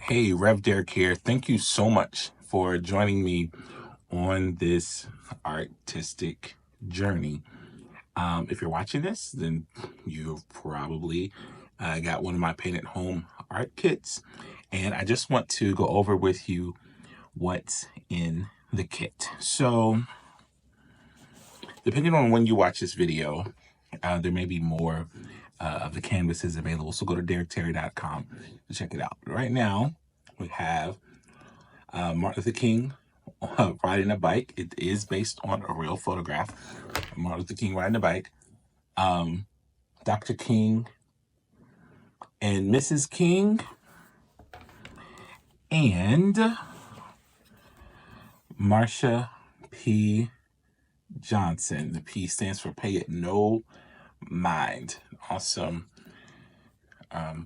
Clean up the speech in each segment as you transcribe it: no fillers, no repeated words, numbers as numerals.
Hey, Rev Derek here. Thank you so much for joining me on this artistic journey. If you're watching this, then you've probably got one of my painted home art kits. And I just want to go over with you what's in the kit. So, depending on when you watch this video, there may be more of the canvases available. So go to derekterry.com to check it out. Right now, we have Martin Luther King riding a bike. It is based on a real photograph of Martin Luther King riding a bike. Dr. King and Mrs. King. And Marsha P. Johnson. The P stands for Pay It No Mind. Awesome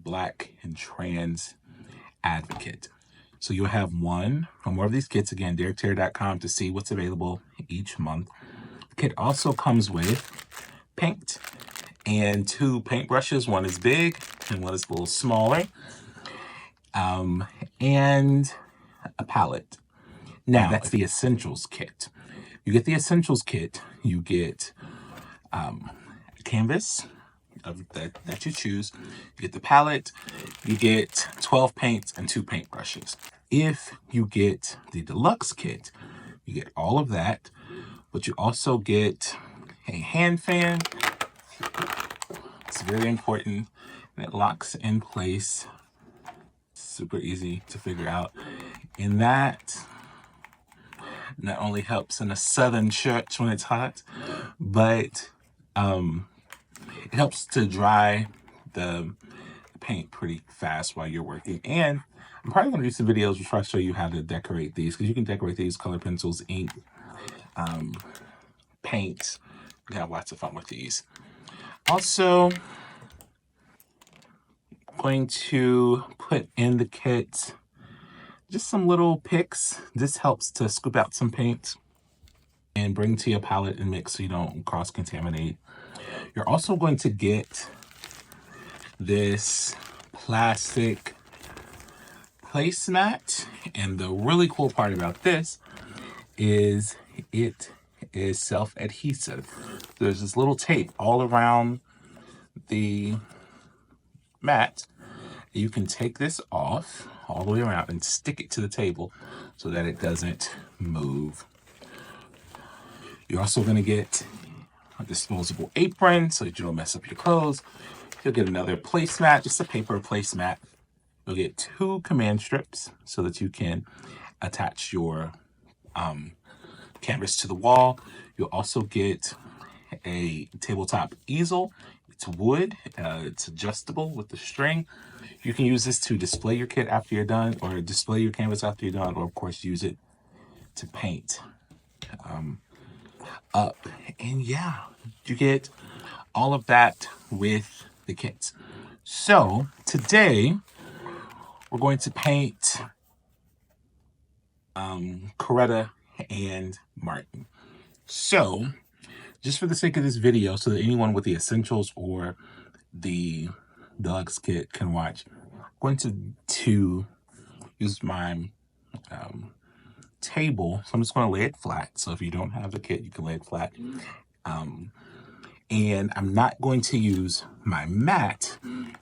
Black and trans advocate. So you'll have one or more of these kits. Again, derekterry.com to see what's available each month. The kit also comes with paint and two paintbrushes. One is big and one is a little smaller. And a palette. Now, that's the essentials kit. You get the essentials kit, you get a canvas that you choose, you get the palette, you get 12 paints and 2 paintbrushes. If you get the deluxe kit, you get all of that, but you also get a hand fan. It's very important, and it locks in place. Super easy to figure out. And that not only helps in a southern church when it's hot, but it helps to dry the paint pretty fast while you're working. And I'm probably going to do some videos before I show you how to decorate these, because you can decorate these color pencils, ink, paint. You can have lots of fun with these. Also, going to put in the kit just some little picks. This helps to scoop out some paint and bring to your palette and mix so you don't cross-contaminate. You're also going to get this plastic placemat. And the really cool part about this is it is self-adhesive. There's this little tape all around the mat. You can take this off all the way around and stick it to the table so that it doesn't move. You're also going to get a disposable apron so that you don't mess up your clothes. You'll get another placemat, just a paper placemat. You'll get 2 command strips so that you can attach your canvas to the wall. You'll also get a tabletop easel. It's wood, it's adjustable with the string. You can use this to display your kit after you're done, or display your canvas after you're done, or of course use it to paint up. And yeah, you get all of that with the kits. So today we're going to paint Coretta and Martin. So just for the sake of this video, so that anyone with the essentials or the deluxe kit can watch, I'm going to use my table. So I'm just going to lay it flat. So if you don't have the kit, you can lay it flat. And I'm not going to use my mat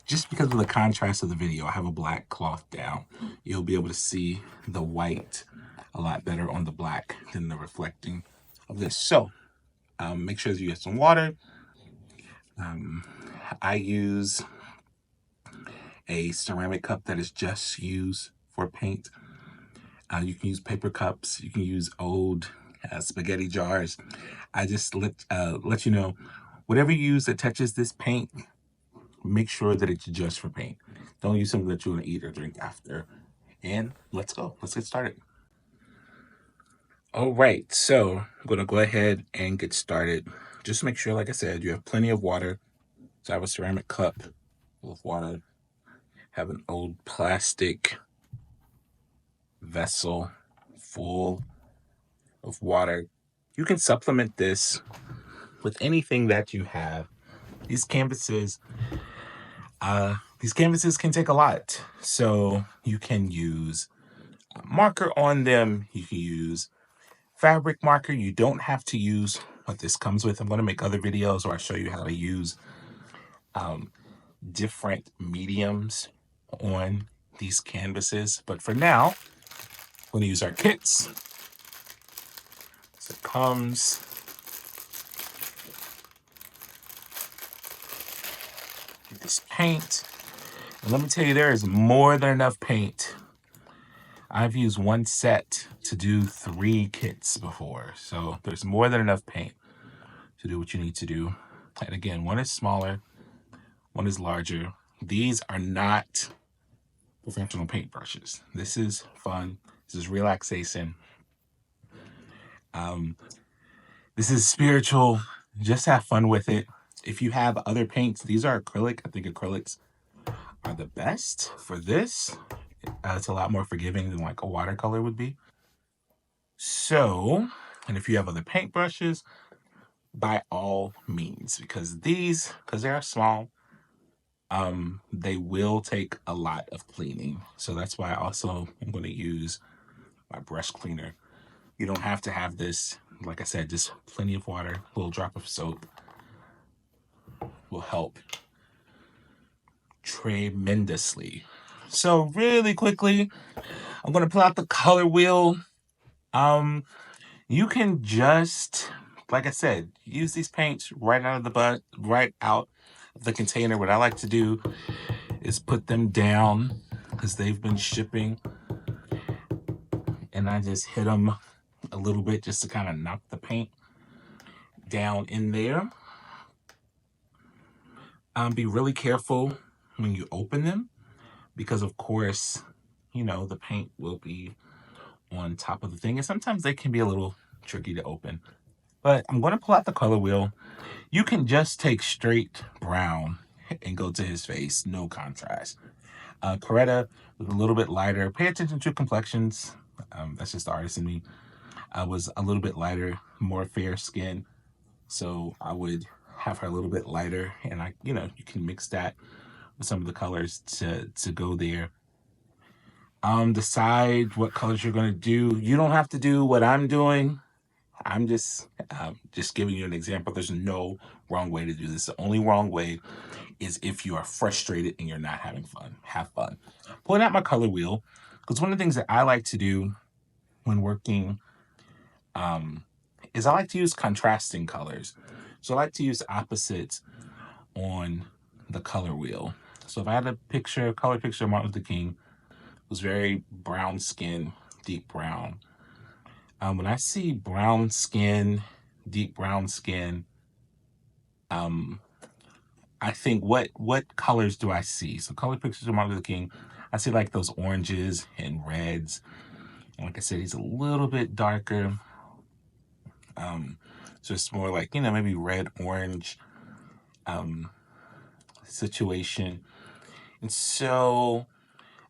just because of the contrast of the video. I have a black cloth down. You'll be able to see the white a lot better on the black than the reflecting of this. So make sure that you get some water. I use a ceramic cup that is just used for paint. You can use paper cups. You can use old spaghetti jars. I just let you know, whatever you use that touches this paint, make sure that it's just for paint. Don't use something that you're going to eat or drink after. And let's go. Let's get started. All right, so I'm going to go ahead and get started. Just make sure, like I said, you have plenty of water. So I have a ceramic cup full of water. Have an old plastic vessel full of water. You can supplement this with anything that you have. These canvases These canvases can take a lot. So you can use a marker on them. You can use fabric marker. You don't have to use what this comes with. I'm going to make other videos where I show you how to use different mediums on these canvases. But for now, we're going to use our kits. So it comes with this paint. And let me tell you, there is more than enough paint. I've used one set to do 3 kits before. So there's more than enough paint to do what you need to do. And again, one is smaller, one is larger. These are not professional paintbrushes. This is fun. This is relaxation. This is spiritual. Just have fun with it. If you have other paints, these are acrylic. I think acrylics are the best for this. It's a lot more forgiving than like a watercolor would be. So, and if you have other paintbrushes, by all means, because these, because they are small, they will take a lot of cleaning. So that's why also I'm going to use my brush cleaner. You don't have to have this. Like I said, just plenty of water, a little drop of soap will help tremendously. So really quickly, I'm going to pull out the color wheel. You can just, like I said, use these paints right out of the container. What I like to do is put them down because they've been shipping, and I just hit them a little bit just to kind of knock the paint down in there. Be really careful when you open them because, of course, you know, the paint will be on top of the thing, and sometimes they can be a little tricky to open. But I'm going to pull out the color wheel. You can just take straight brown and go to his face, no contrast. Coretta was a little bit lighter. Pay attention to complexions. That's just the artist in me. I was a little bit lighter, more fair skin. So I would have her a little bit lighter, and you can mix that with some of the colors to go there. Decide what colors you're going to do. You don't have to do what I'm doing. I'm just giving you an example. There's no wrong way to do this. The only wrong way is if you are frustrated and you're not having fun. Have fun. Pulling out my color wheel, because one of the things that I like to do when working is I like to use contrasting colors. So I like to use opposites on the color wheel. So if I had a color picture of Martin Luther King, it was very brown skin, deep brown. When I see brown skin, deep brown skin, I think what colors do I see? So color pictures of Martin Luther King, I see like those oranges and reds. And like I said, he's a little bit darker. So it's more like, maybe red, orange situation. And so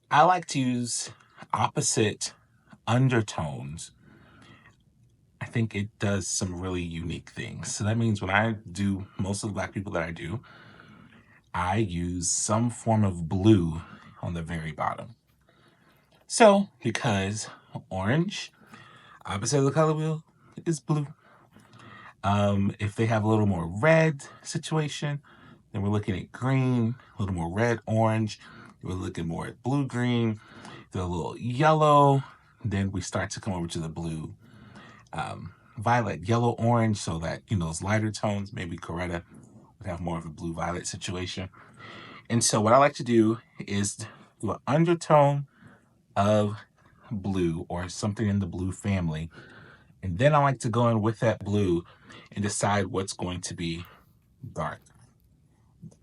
I like to use opposite undertones. I think it does some really unique things. So that means when I do most of the Black people that I do, I use some form of blue on the very bottom. So, because orange, opposite of the color wheel, is blue. If they have a little more red situation, then we're looking at green, a little more red, orange. We're looking more at blue, green. They're a little yellow. Then we start to come over to the blue, violet, yellow, orange, so that, those lighter tones, maybe Coretta would have more of a blue violet situation. And so what I like to do is do an undertone of blue or something in the blue family. And then I like to go in with that blue and decide what's going to be dark.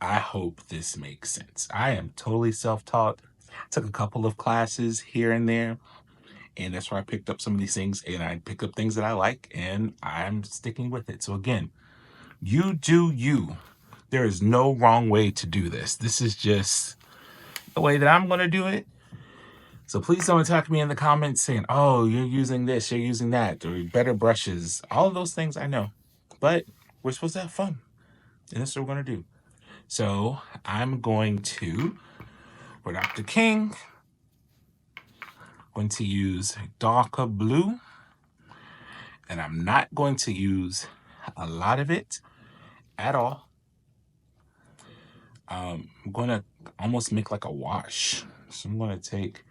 I hope this makes sense. I am totally self-taught. Took a couple of classes here and there, and that's where I picked up some of these things, and I pick up things that I like, and I'm sticking with it. So again, you do you. There is no wrong way to do this. This is just the way that I'm going to do it. So please don't attack me in the comments saying, oh, you're using this, you're using that, or better brushes. All of those things I know. But we're supposed to have fun. And that's what we're going to do. So I'm going to, for Dr. King, going to use darker blue, and I'm not going to use a lot of it at all. I'm going to almost make like a wash. So I'm going to take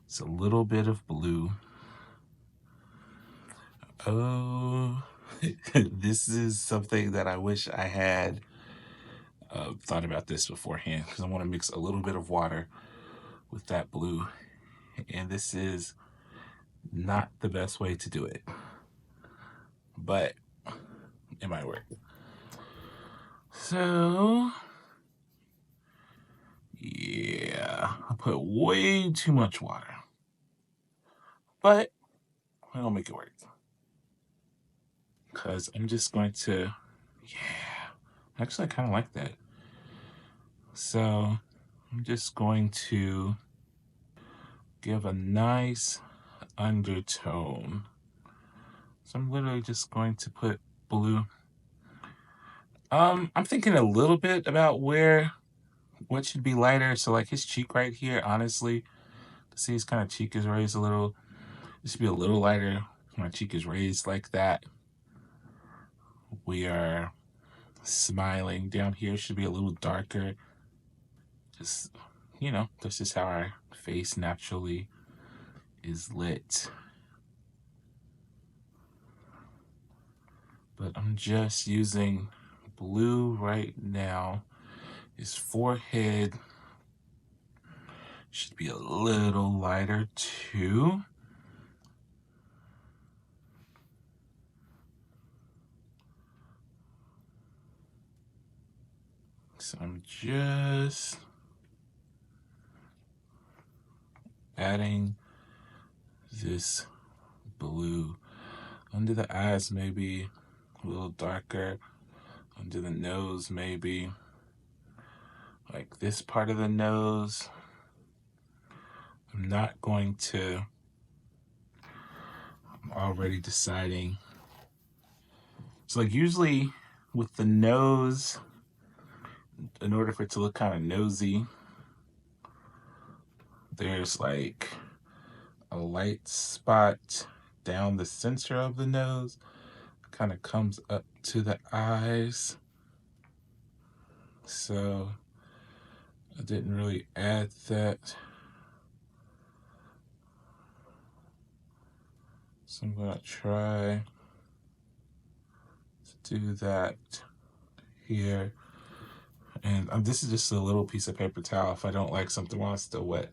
just a little bit of blue. Oh, this is something that I wish I had thought about this beforehand, because I want to mix a little bit of water with that blue. And this is not the best way to do it, but it might work. So, yeah, I put way too much water, but I'm gonna make it work. Because I'm just going to, yeah, actually, I kind of like that. So, I'm just going to give a nice undertone. So, I'm literally just going to put blue. I'm thinking a little bit about what should be lighter. So, like his cheek right here, honestly, see his kind of cheek is raised a little. It should be a little lighter. My cheek is raised like that. We are smiling. Down here should be a little darker. Just, this is how our face naturally is lit. But I'm just using blue right now. His forehead should be a little lighter too. So I'm just adding this blue under the eyes, maybe a little darker, under the nose, maybe like this part of the nose. I'm already deciding. So like usually with the nose, in order for it to look kind of nosy, there's like a light spot down the center of the nose, kind of comes up to the eyes. So I didn't really add that. So I'm gonna try to do that here. And this is just a little piece of paper towel if I don't like something while it's still wet.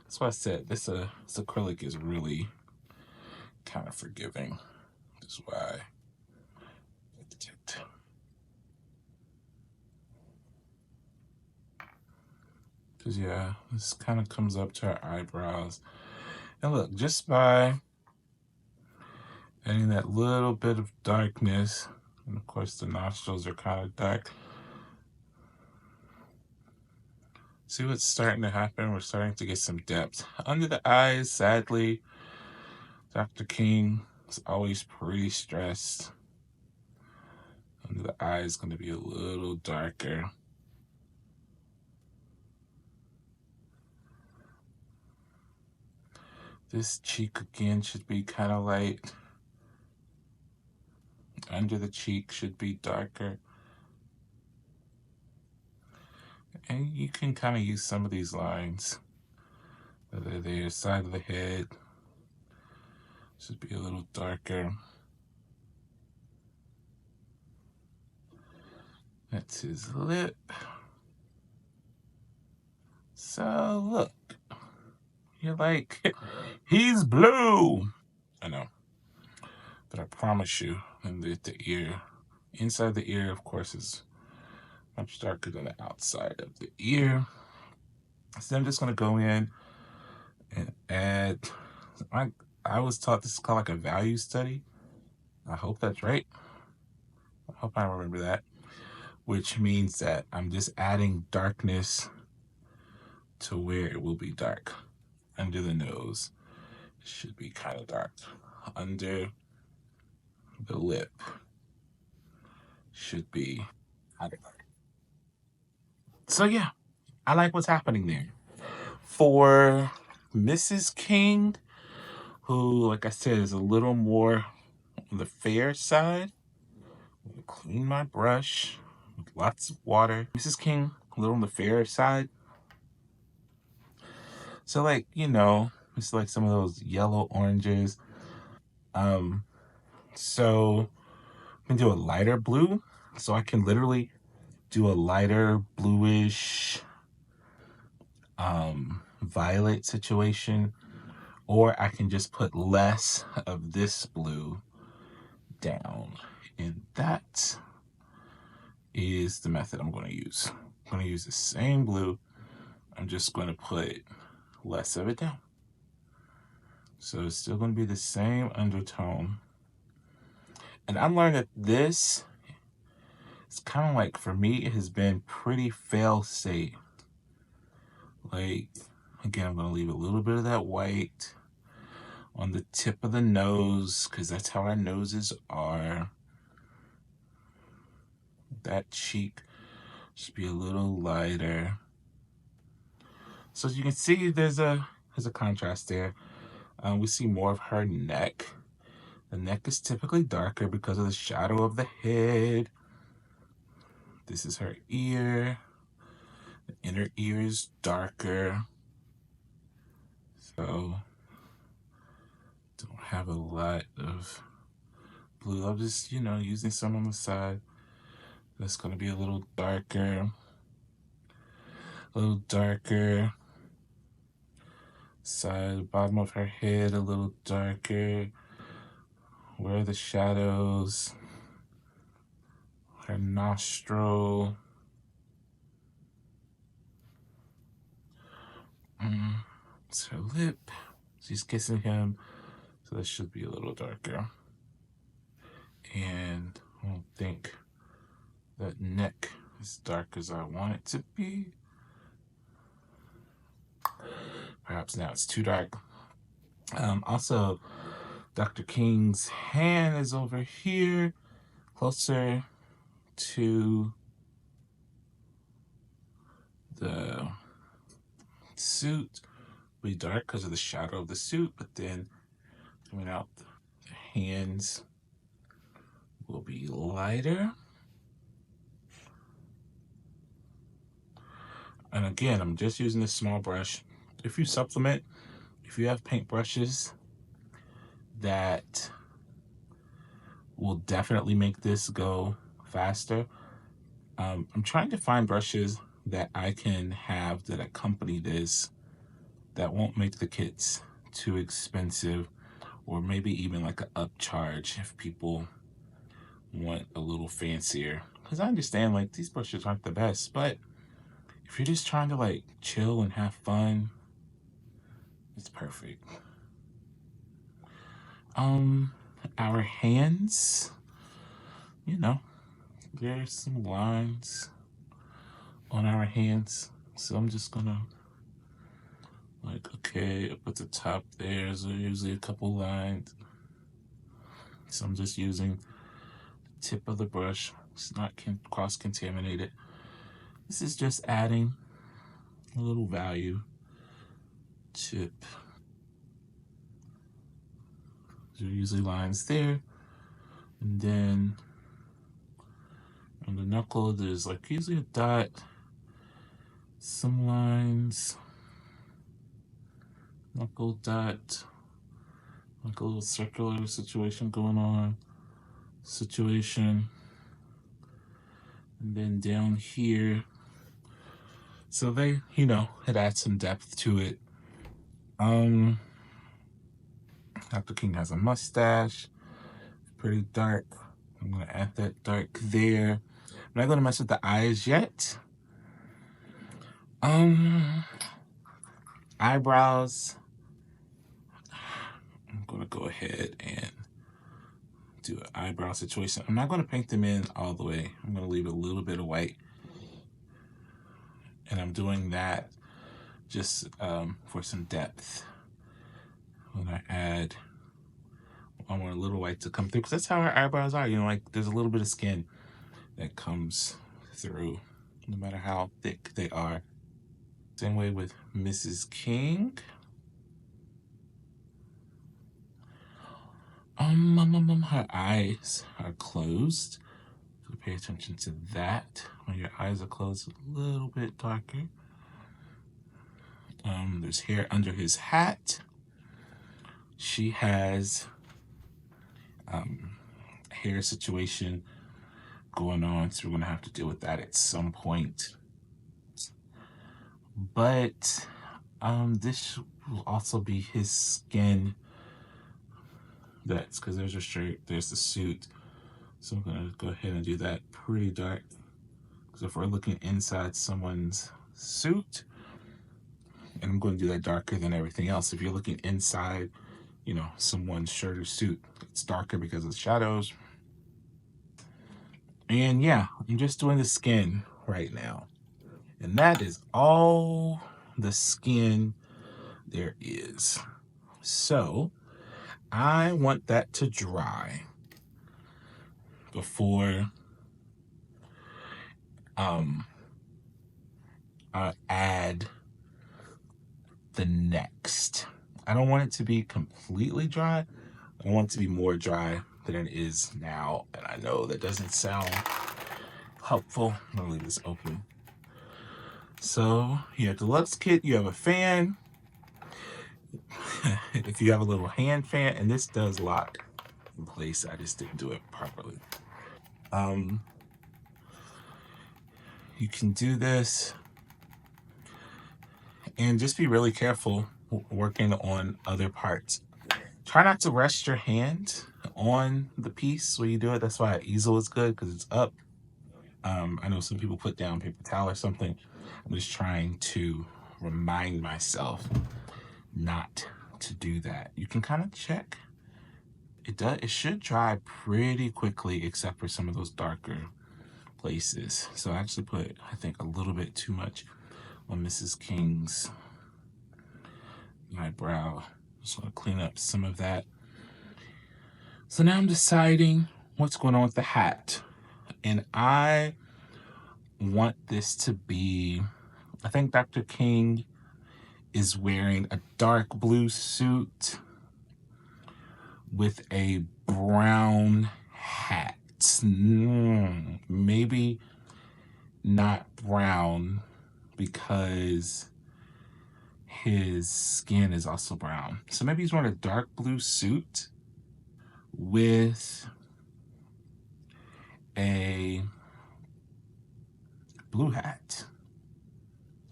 That's why I said this acrylic is really kind of forgiving. That's why. Because, yeah, this kind of comes up to our eyebrows. And look, just by adding that little bit of darkness, and of course the nostrils are kind of dark. See what's starting to happen? We're starting to get some depth. Under the eyes, sadly, Dr. King is always pretty stressed. Under the eye is going to be a little darker. This cheek again should be kind of light. Under the cheek should be darker. And you can kind of use some of these lines. Whether they're side of the head, should be a little darker. That's his lip. So look, you're like, he's blue. I know, but I promise you, and the ear, inside the ear, of course, is much darker than the outside of the ear. So I'm just gonna go in and add. I was taught this is called like a value study. I hope that's right. I hope I remember that. Which means that I'm just adding darkness to where it will be dark. Under the nose, it should be kind of dark. Under the lip should be kind of dark. So yeah, I like what's happening there. For Mrs. King, who, like I said, is a little more on the fair side, I'm gonna clean my brush with lots of water. Mrs. King, a little on the fair side. So like, it's like some of those yellow oranges. So I can do a lighter blue. So I can literally do a lighter bluish violet situation, or I can just put less of this blue down. And that is the method I'm going to use. I'm going to use the same blue. I'm just going to put less of it down. So it's still going to be the same undertone. And I'm learning that this is kind of like, for me, it has been pretty fail-safe. Like, again, I'm going to leave a little bit of that white on the tip of the nose, because that's how our noses are. That cheek should be a little lighter. So as you can see, there's a contrast there. We see more of her neck. The neck is typically darker because of the shadow of the head. This is her ear. The inner ear is darker. So don't have a lot of blue. I'm just, using some on the side. That's going to be a little darker. A little darker. Side, bottom of her head, a little darker. Where are the shadows? Her nostril. It's her lip. She's kissing him. So that should be a little darker. And I don't think that neck as dark as I want it to be. Perhaps now it's too dark. Also, Dr. King's hand is over here, closer to the suit. Be dark because of the shadow of the suit, but then coming out, the hands will be lighter. And again, I'm just using this small brush. If you supplement, if you have paint brushes that will definitely make this go faster, I'm trying to find brushes that I can have that accompany this that won't make the kits too expensive, or maybe even like an upcharge if people want a little fancier. Because I understand, like, these brushes aren't the best, but if you're just trying to like chill and have fun, it's perfect. Our hands, there's some lines on our hands. So I'm just gonna, like, okay, up at the top there's usually a couple lines. So I'm just using the tip of the brush. It's not cross-contaminated. This is just adding a little value. Tip. There are usually lines there. And then on the knuckle, there's like usually a dot, some lines, knuckle dot, like a little circular situation going on, situation. And then down here, so they, it adds some depth to it. Dr. King has a mustache, pretty dark. I'm gonna add that dark there. I'm not gonna mess with the eyes yet. Eyebrows. I'm gonna go ahead and do an eyebrow situation. I'm not gonna paint them in all the way. I'm gonna leave a little bit of white. And I'm doing that just for some depth. When I want a little white to come through, because that's how our eyebrows are. Like, there's a little bit of skin that comes through. no matter how thick they are. Same way with Mrs. King. Her eyes are closed. So pay attention to that. When your eyes are closed, a little bit darker. There's hair under his hat. She has hair situation going on, so we're gonna have to deal with that at some point. But this will also be his skin. That's because there's a shirt, there's the suit. So I'm gonna go ahead and do that pretty dark. Because if we're looking inside someone's suit, and I'm going to do that darker than everything else. If you're looking inside, you know, someone's shirt or suit, it's darker because of the shadows. And yeah, I'm just doing the skin right now. And that is all the skin there is. So I want that to dry before I add the next. I don't want it to be completely dry. I want it to be more dry than it is now. And I know that doesn't sound helpful. I'm gonna leave this open. So you have the Lux kit, you have a fan. If you have a little hand fan, and this does lock in place, I just didn't do it properly. You can do this and just be really careful working on other parts. Try not to rest your hand on the piece when you do it. That's why an easel is good, because it's up. I know some people put down paper towel or something. I'm just trying to remind myself not to do that. You can kind of check. It should dry pretty quickly, except for some of those darker places. So I actually put, I think, a little bit too much on Mrs. King's eyebrow. Just want to clean up some of that. So now I'm deciding what's going on with the hat. And I want this to be, I think Dr. King is wearing a dark blue suit with a brown hat. Maybe not brown, because his skin is also brown. So maybe he's wearing a dark blue suit with a blue hat.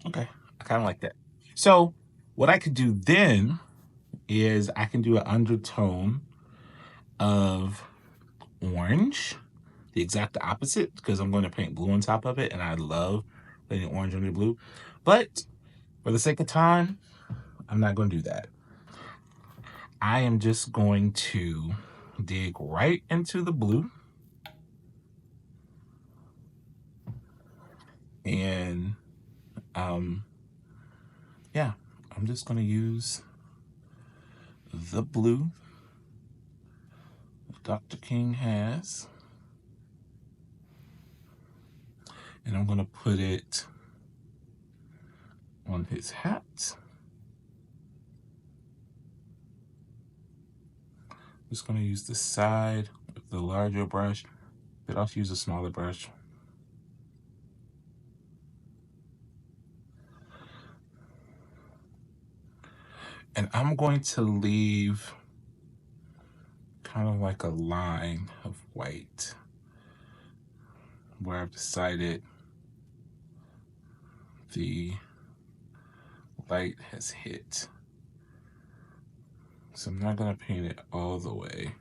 Okay, I kind of like that. So what I could do then is I can do an undertone of orange, the exact opposite, because I'm going to paint blue on top of it, and I love painting orange under blue. But for the sake of time, I'm not going to do that. I am just going to dig right into the blue. And yeah, I'm just going to use the blue that Dr. King has. And I'm going to put it on his hat. I'm just going to use the side of the larger brush, but I'll use a smaller brush. And I'm going to leave kind of like a line of white where I've decided the light has hit. So I'm not going to paint it all the way.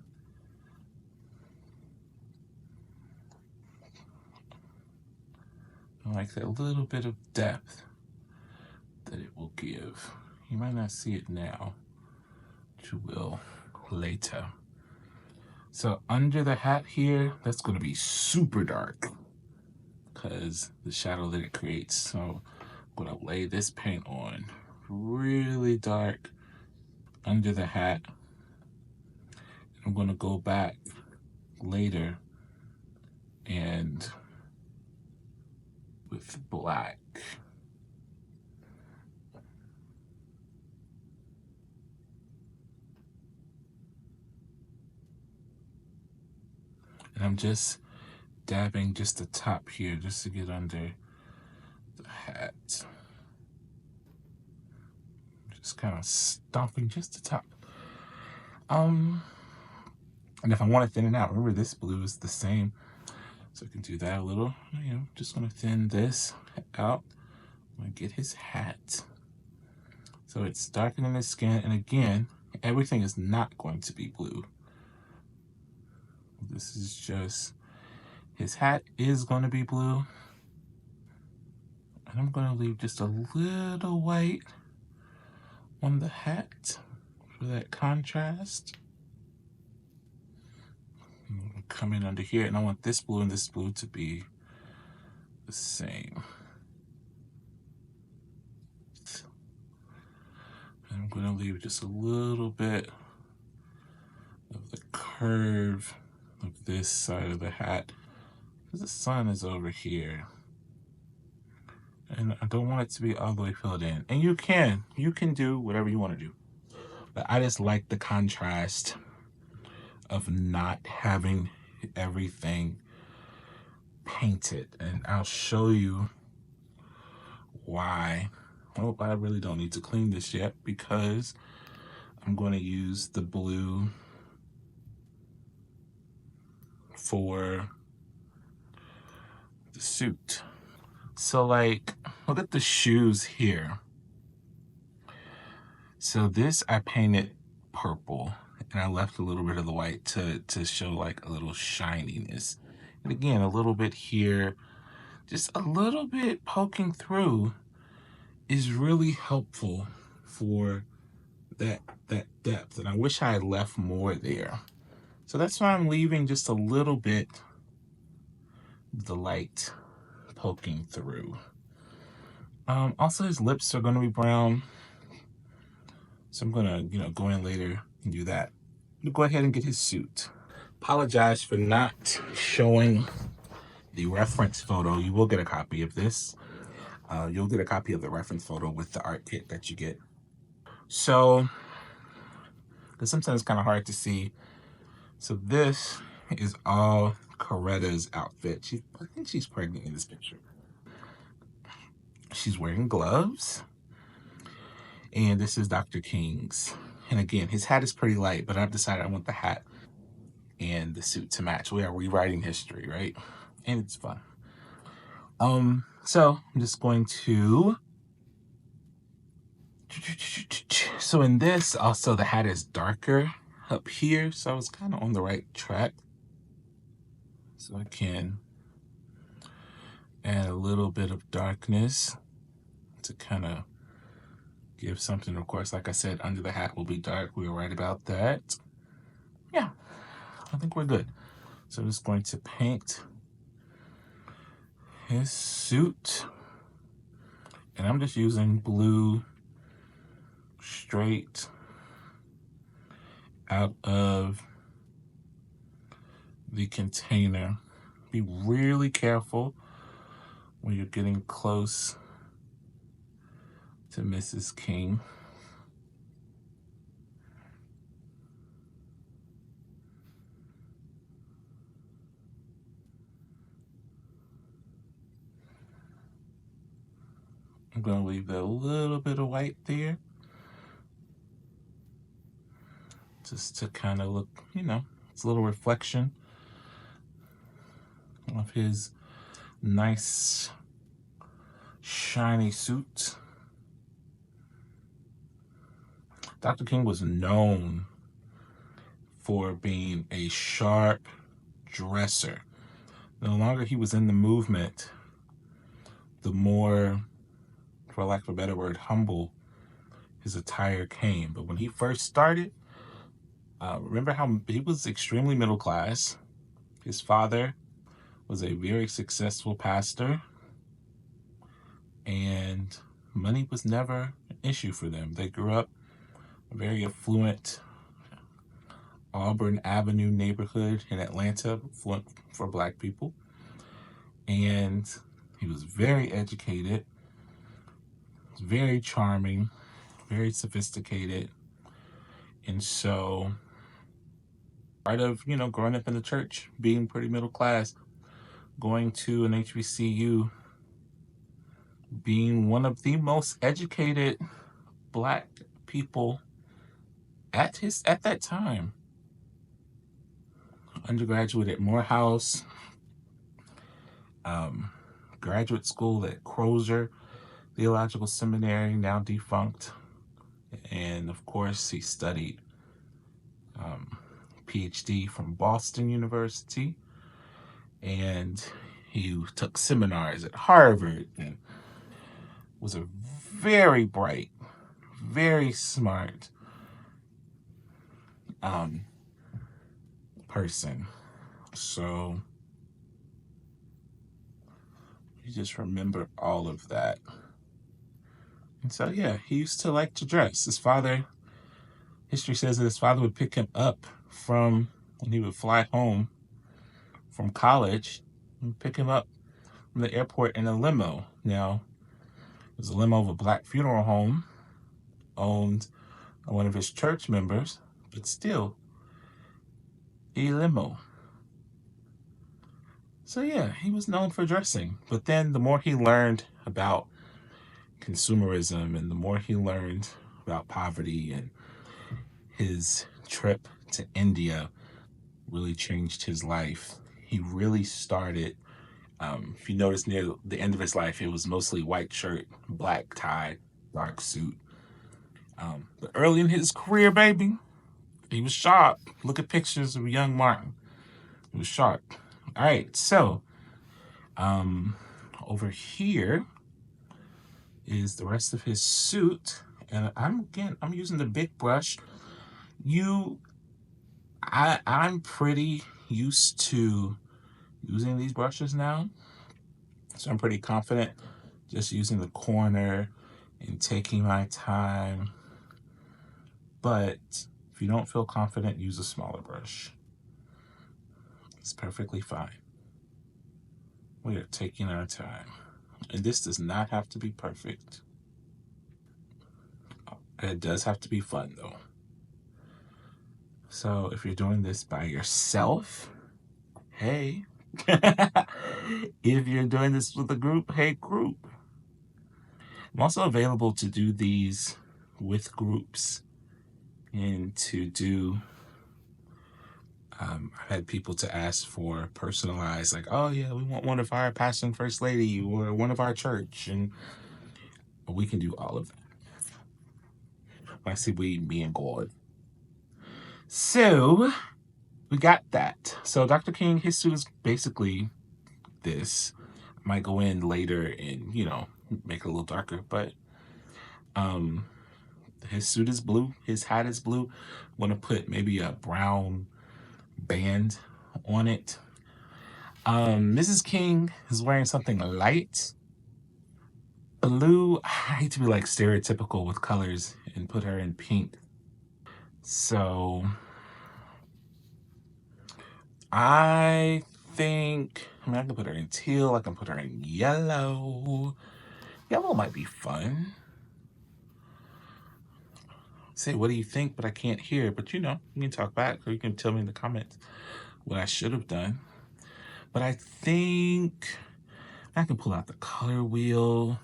I like that little bit of depth that it will give. You might not see it now, but you will later. So under the hat here, that's going to be super dark because the shadow that it creates. So I'm going to lay this paint on really dark under the hat. I'm going to go back later and with with black. And I'm just dabbing just the top here just to get under the hat. Just kind of stomping just the top. And if I want to thin it out, remember this blue is the same. So I can do that a little, just gonna thin this out. I'm gonna get his hat. So it's darkening his skin, and again, everything is not going to be blue. This is just, his hat is gonna be blue. And I'm gonna leave just a little white on the hat for that contrast. Come in under here, and I want this blue and this blue to be the same. And I'm going to leave just a little bit of the curve of this side of the hat, because the sun is over here. And I don't want it to be all the way filled in. And you can do whatever you want to do. But I just like the contrast of not having everything painted. And I'll show you why. Oh, I really don't need to clean this yet, because I'm going to use the blue for the suit. So like, look at the shoes here. So this I painted purple, and I left a little bit of the white to show like a little shininess. And again, a little bit here, just a little bit poking through is really helpful for that depth. And I wish I had left more there. So that's why I'm leaving just a little bit of the light poking through. Also, his lips are going to be brown, so I'm going to, go in later and do that. Go ahead and get his suit. Apologize for not showing the reference photo. You will get a copy of this. You'll get a copy of the reference photo with the art kit that you get. So, because sometimes it's kind of hard to see. So this is all Coretta's outfit. I think she's pregnant in this picture. She's wearing gloves. And this is Dr. King's. And again, his hat is pretty light, but I've decided I want the hat and the suit to match. We are rewriting history, right? And it's fun. So I'm just going to, so in this also the hat is darker up here, so I was kind of on the right track. So I can add a little bit of darkness to kind of give something. Of course, like I said, under the hat will be dark. We were right about that. Yeah, I think we're good. So I'm just going to paint his suit, and I'm just using blue straight out of the container. Be really careful when you're getting close to Mrs. King. I'm going to leave that little bit of white there, just to kind of look, it's a little reflection of his nice shiny suit. Dr. King was known for being a sharp dresser. The longer he was in the movement, the more, for lack of a better word, humble his attire came. But when he first started, remember how he was extremely middle class. His father was a very successful pastor, and money was never an issue for them. They grew up a very affluent Auburn Avenue neighborhood in Atlanta, affluent for Black people. And He was very educated, very charming, very sophisticated. And so part of, growing up in the church, being pretty middle class, going to an HBCU, being one of the most educated Black people at that time. Undergraduate at Morehouse, graduate school at Crozer Theological Seminary, now defunct. And of course, he studied PhD from Boston University, and he took seminars at Harvard and was a very bright, very smart person. So you just remember all of that. And so, yeah, he used to like to dress. His father, history says that his father would pick him up from when he would fly home from college and pick him up from the airport in a limo. Now, it was a limo of a Black funeral home owned by one of his church members, but still a limo. So yeah, he was known for dressing. But then the more he learned about consumerism and the more he learned about poverty, and his trip to India really changed his life. He really started, if you notice near the end of his life, it was mostly white shirt, black tie, dark suit. But early in his career, baby, he was sharp. Look at pictures of young Martin. He was sharp. All right, so over here is the rest of his suit, and I'm using the big brush. I'm pretty used to using these brushes now, so I'm pretty confident just using the corner and taking my time. But if you don't feel confident, use a smaller brush. It's perfectly fine. We are taking our time. And this does not have to be perfect. It does have to be fun, though. So if you're doing this by yourself, hey. If you're doing this with a group, hey, group. I'm also available to do these with groups and to do I've had people to ask for personalized, like, oh yeah, we want one of our pastor and first lady or one of our church, and we can do all of that. I see me and God. So we got that. So Dr. King, his suit is basically this. I might go in later and, make it a little darker, but his suit is blue, his hat is blue. I'm gonna put maybe a brown band on it. Mrs. King is wearing something light blue. I hate to be like stereotypical with colors and put her in pink. So I think, I can put her in teal. I can put her in yellow. Yellow might be fun. Say, what do you think? But I can't hear. But you can talk back, or you can tell me in the comments what I should have done. But I think I can pull out the color wheel.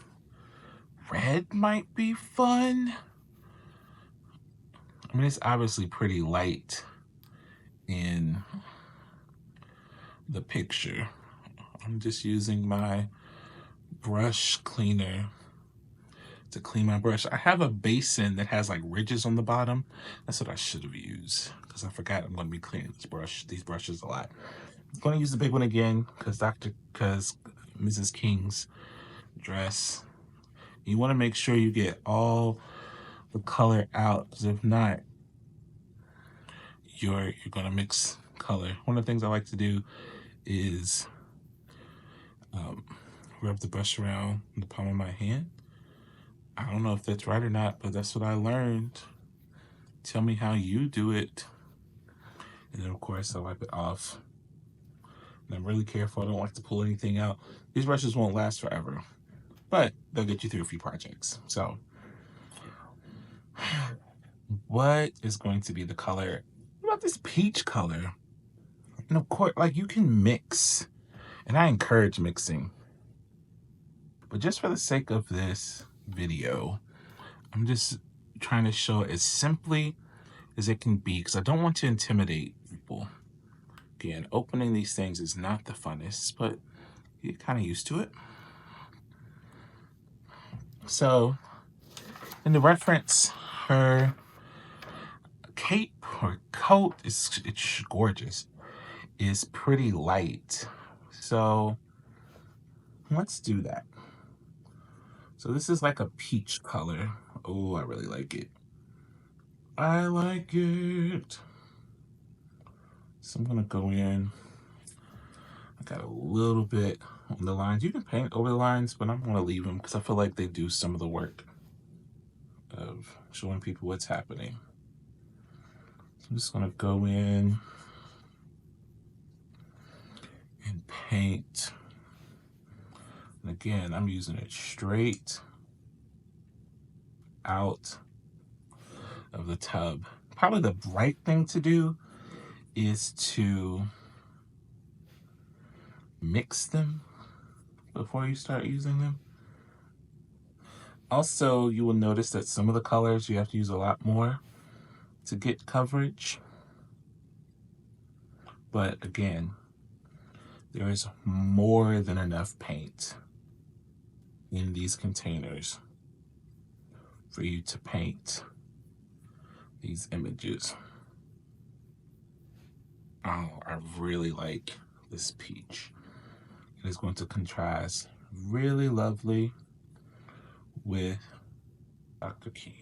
Red might be fun. I mean, it's obviously pretty light in the picture. I'm just using my brush cleaner to clean my brush. I have a basin that has like ridges on the bottom. That's what I should have used, because I forgot I'm going to be cleaning these brushes a lot. I'm going to use the big one again because Mrs. King's dress, you want to make sure you get all the color out, because if not, you're going to mix color. One of the things I like to do is rub the brush around the palm of my hand. I don't know if that's right or not, but that's what I learned. Tell me how you do it. And then, of course, I wipe it off And I'm really careful. I don't like to pull anything out. These brushes won't last forever, but they'll get you through a few projects. So what is going to be the color? What about this peach color? And of course, like, you can mix, and I encourage mixing. But just for the sake of this video, I'm just trying to show it as simply as it can be, because I don't want to intimidate people. Again, opening these things is not the funnest, but you get kind of used to it. So, in the reference, her cape or coat it's gorgeous. Is pretty light. So let's do that. So this is like a peach color. Oh, I really like it. I like it. So I'm gonna go in. I got a little bit on the lines. You can paint over the lines, but I'm gonna leave them because I feel like they do some of the work of showing people what's happening. So I'm just gonna go in and paint. And again, I'm using it straight out of the tub. Probably the right thing to do is to mix them before you start using them. Also, you will notice that some of the colors you have to use a lot more to get coverage. But again, there is more than enough paint in these containers for you to paint these images. Oh, I really like this peach. It is going to contrast really lovely with Dr. King.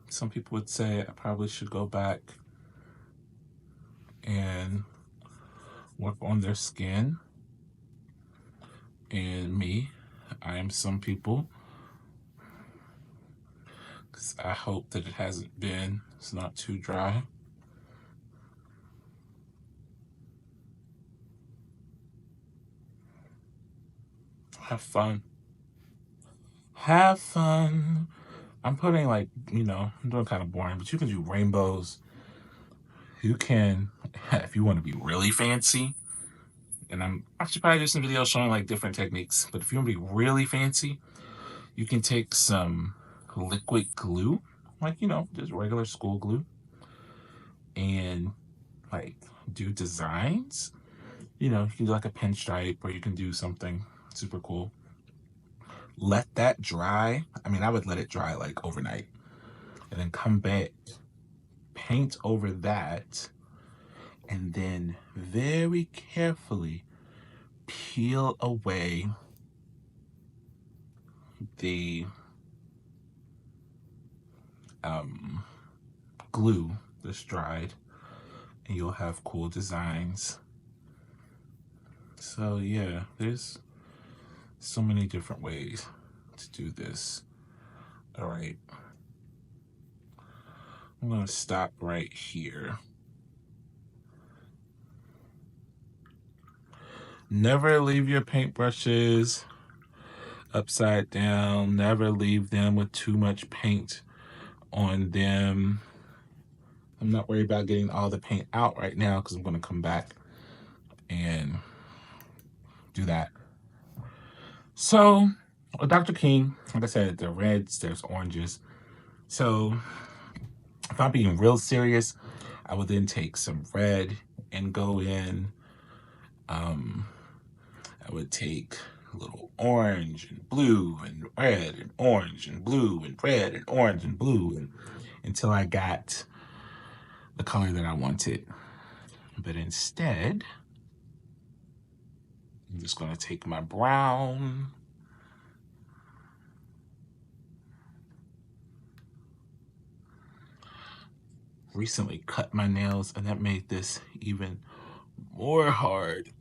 Some people would say I probably should go back and work on their skin. And me, I am some people, because I hope that it's not too dry. Have fun. Have fun. I'm putting, like, I'm doing kind of boring, but you can do rainbows. You can, if you want to be really fancy, and I should probably do some videos showing like different techniques, but if you want to be really fancy, you can take some liquid glue, like, just regular school glue, and like do designs. You can do like a pinstripe, or you can do something super cool. Let that dry. I mean, I would let it dry like overnight, and then come back, paint over that, and then very carefully peel away the glue that's dried, and you'll have cool designs. So yeah, there's so many different ways to do this. All right, I'm gonna stop right here. Never leave your paintbrushes upside down. Never leave them with too much paint on them. I'm not worried about getting all the paint out right now because I'm going to come back and do that. So, Dr. King, like I said, there are reds, there's oranges. So, if I'm being real serious, I would then take some red and go in. I would take a little orange and blue and red and orange and blue and red and orange and blue, and until I got the color that I wanted. But instead, I'm just going to take my brown, recently cut my nails, and that made this even more hard.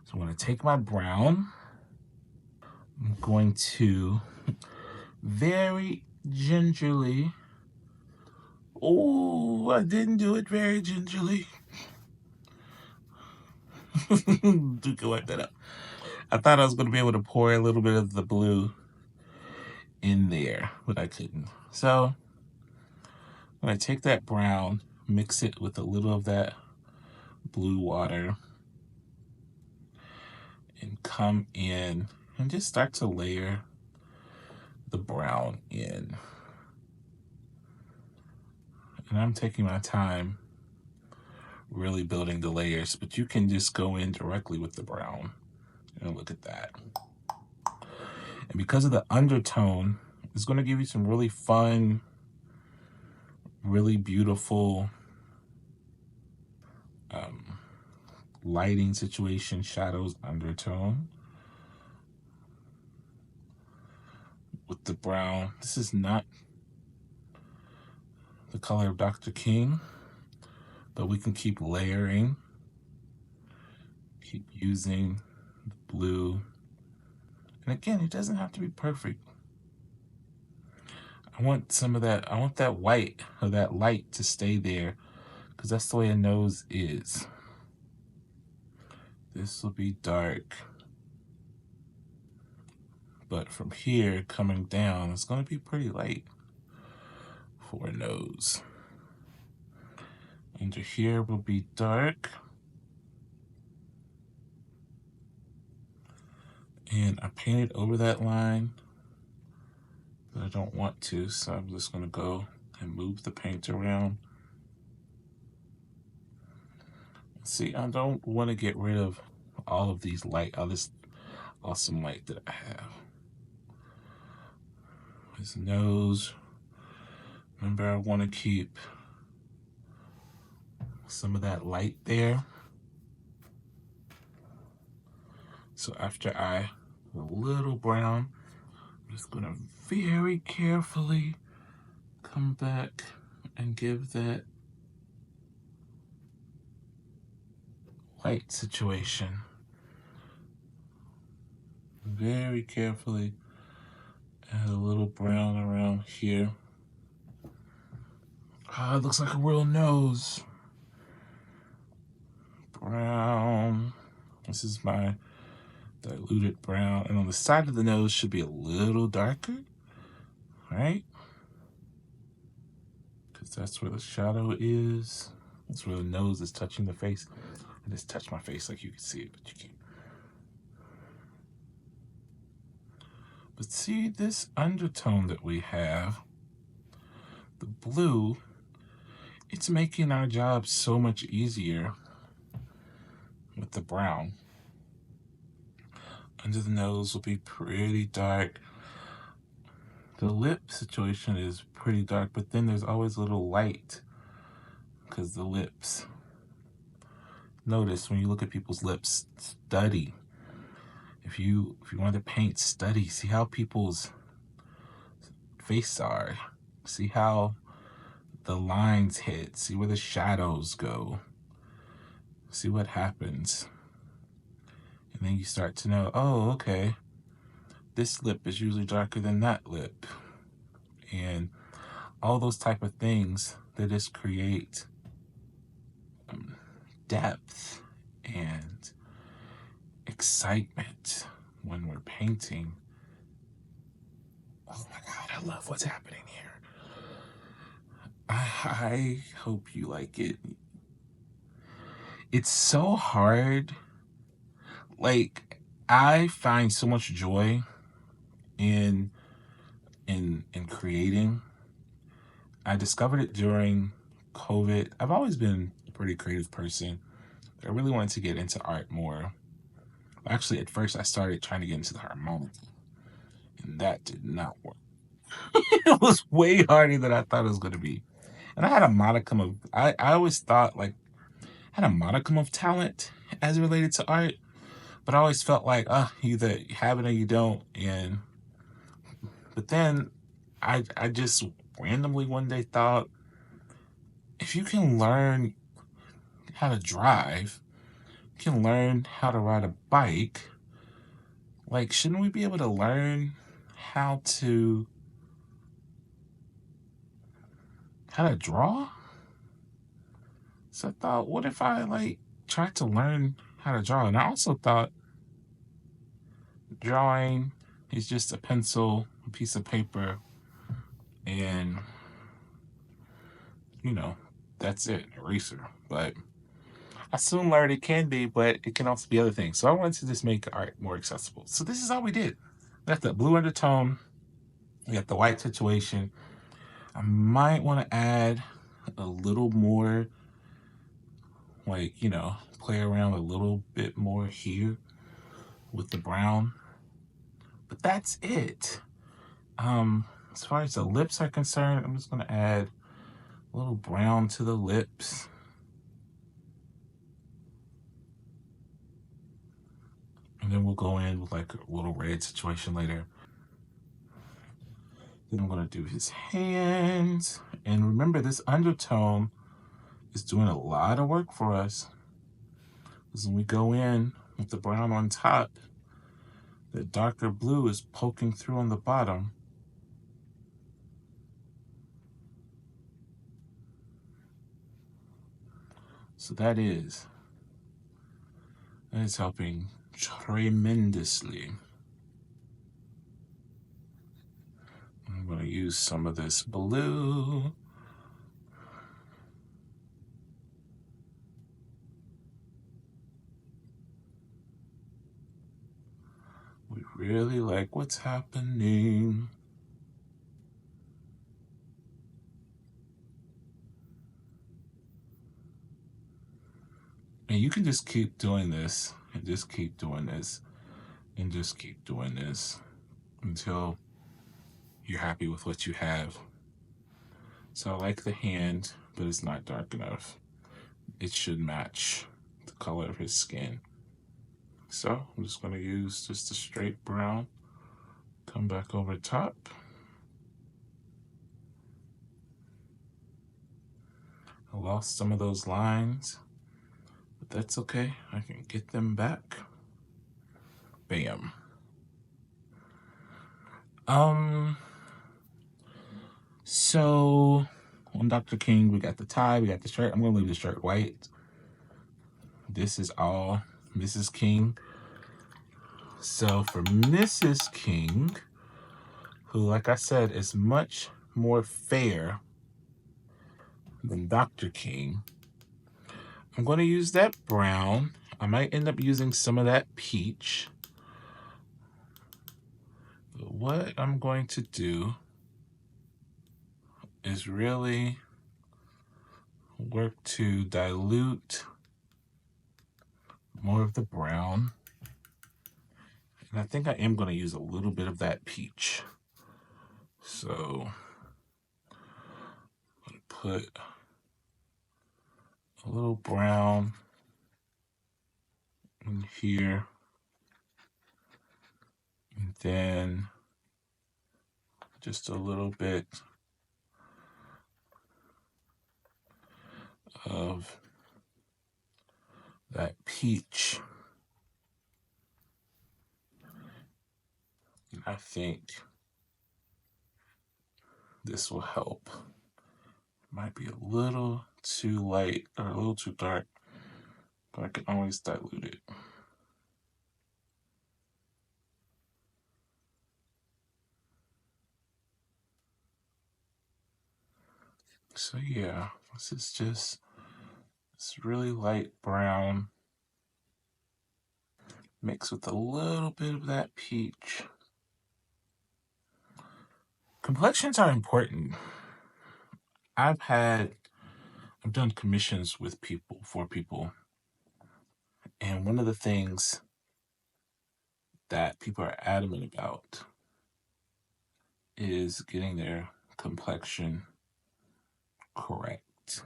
So I'm going to take my brown. I'm going to very gingerly. Oh, I didn't do it very gingerly. Do go wipe that up. I thought I was going to be able to pour a little bit of the blue in there, but I couldn't. So I'm going to take that brown, mix it with a little of that blue water, and come in and just start to layer the brown in. And I'm taking my time really building the layers, but you can just go in directly with the brown. And look at that. And because of the undertone, it's going to give you some really fun, really beautiful lighting situation, shadows, undertone. With the brown, this is not the color of Dr. King, but we can keep layering, keep using the blue. And again, it doesn't have to be perfect. I want some of that, I want that white or that light to stay there because that's the way a nose is. This will be dark. But from here coming down, it's going to be pretty light for a nose. Under here will be dark. And I painted over that line, but I don't want to, so I'm just going to go and move the paint around. See, I don't want to get rid of all of these light, all this awesome light that I have. His nose. Remember, I want to keep some of that light there. So after a little brown, I'm just going to very carefully come back and give that white situation. Very carefully add a little brown around here. Ah, it looks like a real nose. Brown. This is my diluted brown. And on the side of the nose should be a little darker, right? Because that's where the shadow is. That's where the nose is touching the face. I just touched my face like you can see it, but you can't. But see this undertone that we have, the blue, it's making our job so much easier with the brown. Under the nose will be pretty dark. The lip situation is pretty dark, but then there's always a little light because the lips. Notice when you look at people's lips, study. If you want to paint, study. See how people's face are. See how the lines hit. See where the shadows go. See what happens. And then you start to know, oh, okay, this lip is usually darker than that lip. And all those type of things that just create depth and excitement when we're painting. Oh my God, I love what's happening here. I hope you like it. It's so hard. Like, I find so much joy in creating. I discovered it during COVID. I've always been a pretty creative person. I really wanted to get into art more. Actually, at first I started trying to get into the harmonica, and that did not work. It was way harder than I thought it was going to be. And I had a modicum of, I always thought like, I had a modicum of talent as it related to art, but I always felt like, you either have it or you don't. But then I just randomly one day thought, if you can learn how to drive, you can learn how to ride a bike, like, shouldn't we be able to learn how to how to draw. So I thought, what if I like tried to learn how to draw? And I also thought drawing is just a pencil, a piece of paper, and you know, that's it, eraser. But I soon learned it can be, but it can also be other things. So I wanted to just make art more accessible. So this is all we did. We got the blue undertone, we got the white situation. I might want to add a little more, like, play around a little bit more here with the brown. But that's it. As far as the lips are concerned, I'm just going to add a little brown to the lips. And then we'll go in with like a little red situation later. Then I'm going to do his hands. And remember, this undertone is doing a lot of work for us. Because when we go in with the brown on top, the darker blue is poking through on the bottom. So that is helping tremendously. I'm going to use some of this blue. We really like what's happening. And you can just keep doing this, and just keep doing this, and just keep doing this until you're happy with what you have. So I like the hand, but it's not dark enough. It should match the color of his skin. So I'm just going to use just a straight brown. Come back over top. I lost some of those lines, but that's okay. I can get them back. Bam. So on Dr. King, we got the tie, we got the shirt. I'm gonna leave the shirt white. This is all Mrs. King. So for Mrs. King, who, like I said, is much more fair than Dr. King, I'm gonna use that brown. I might end up using some of that peach. But what I'm going to do is really work to dilute more of the brown. And I think I am going to use a little bit of that peach. So I'm going to put a little brown in here. And then just a little bit of that peach. And I think this will help. Might be a little too light or a little too dark, but I can always dilute it. So yeah, this is just this really light brown mixed with a little bit of that peach. Complexions are important. I've done commissions with people, for people, and one of the things that people are adamant about is getting their complexion correct.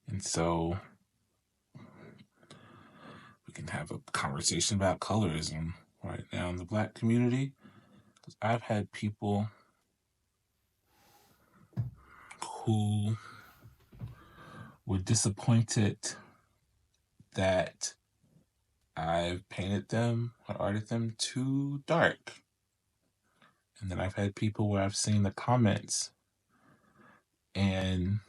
And so we can have a conversation about colorism right now in the Black community. I've had people who were disappointed that I've painted them or arted them too dark. And then I've had people where I've seen the comments And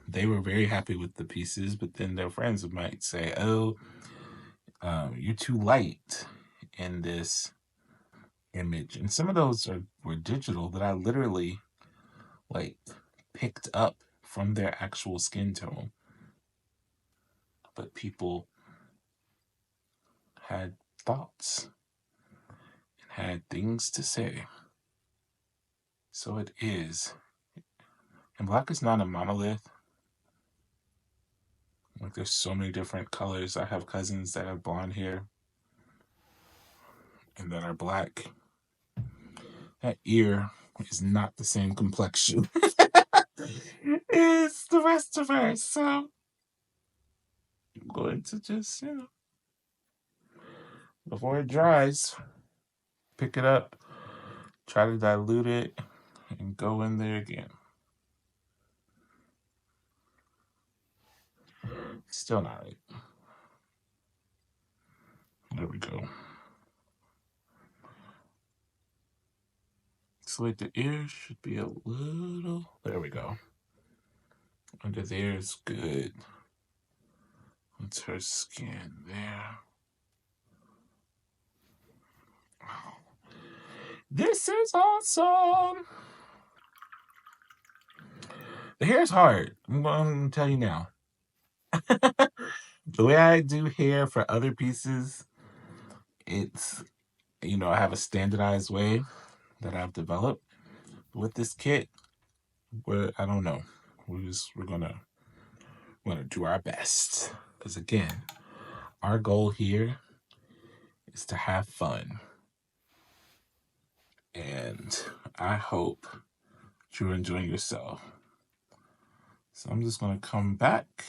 they were very happy with the pieces, but then their friends might say, "Oh, you're too light in this image." And some of those were digital that I literally like picked up from their actual skin tone. But people had thoughts and had things to say. So it is. And black is not a monolith. Like there's so many different colors. I have cousins that have blonde hair and that are black. That ear is not the same complexion as the rest of us. So I'm going to just, before it dries, pick it up, try to dilute it, and go in there again. Still not right. There we go. So like the ear should be a little, there we go. Under there is good. That's her skin there. Wow. This is awesome. The hair is hard. I'm going to tell you now. The way I do hair for other pieces, it's, I have a standardized way that I've developed. With this kit, I don't know. We're gonna do our best. Because again, our goal here is to have fun. And I hope you're enjoying yourself. So I'm just gonna come back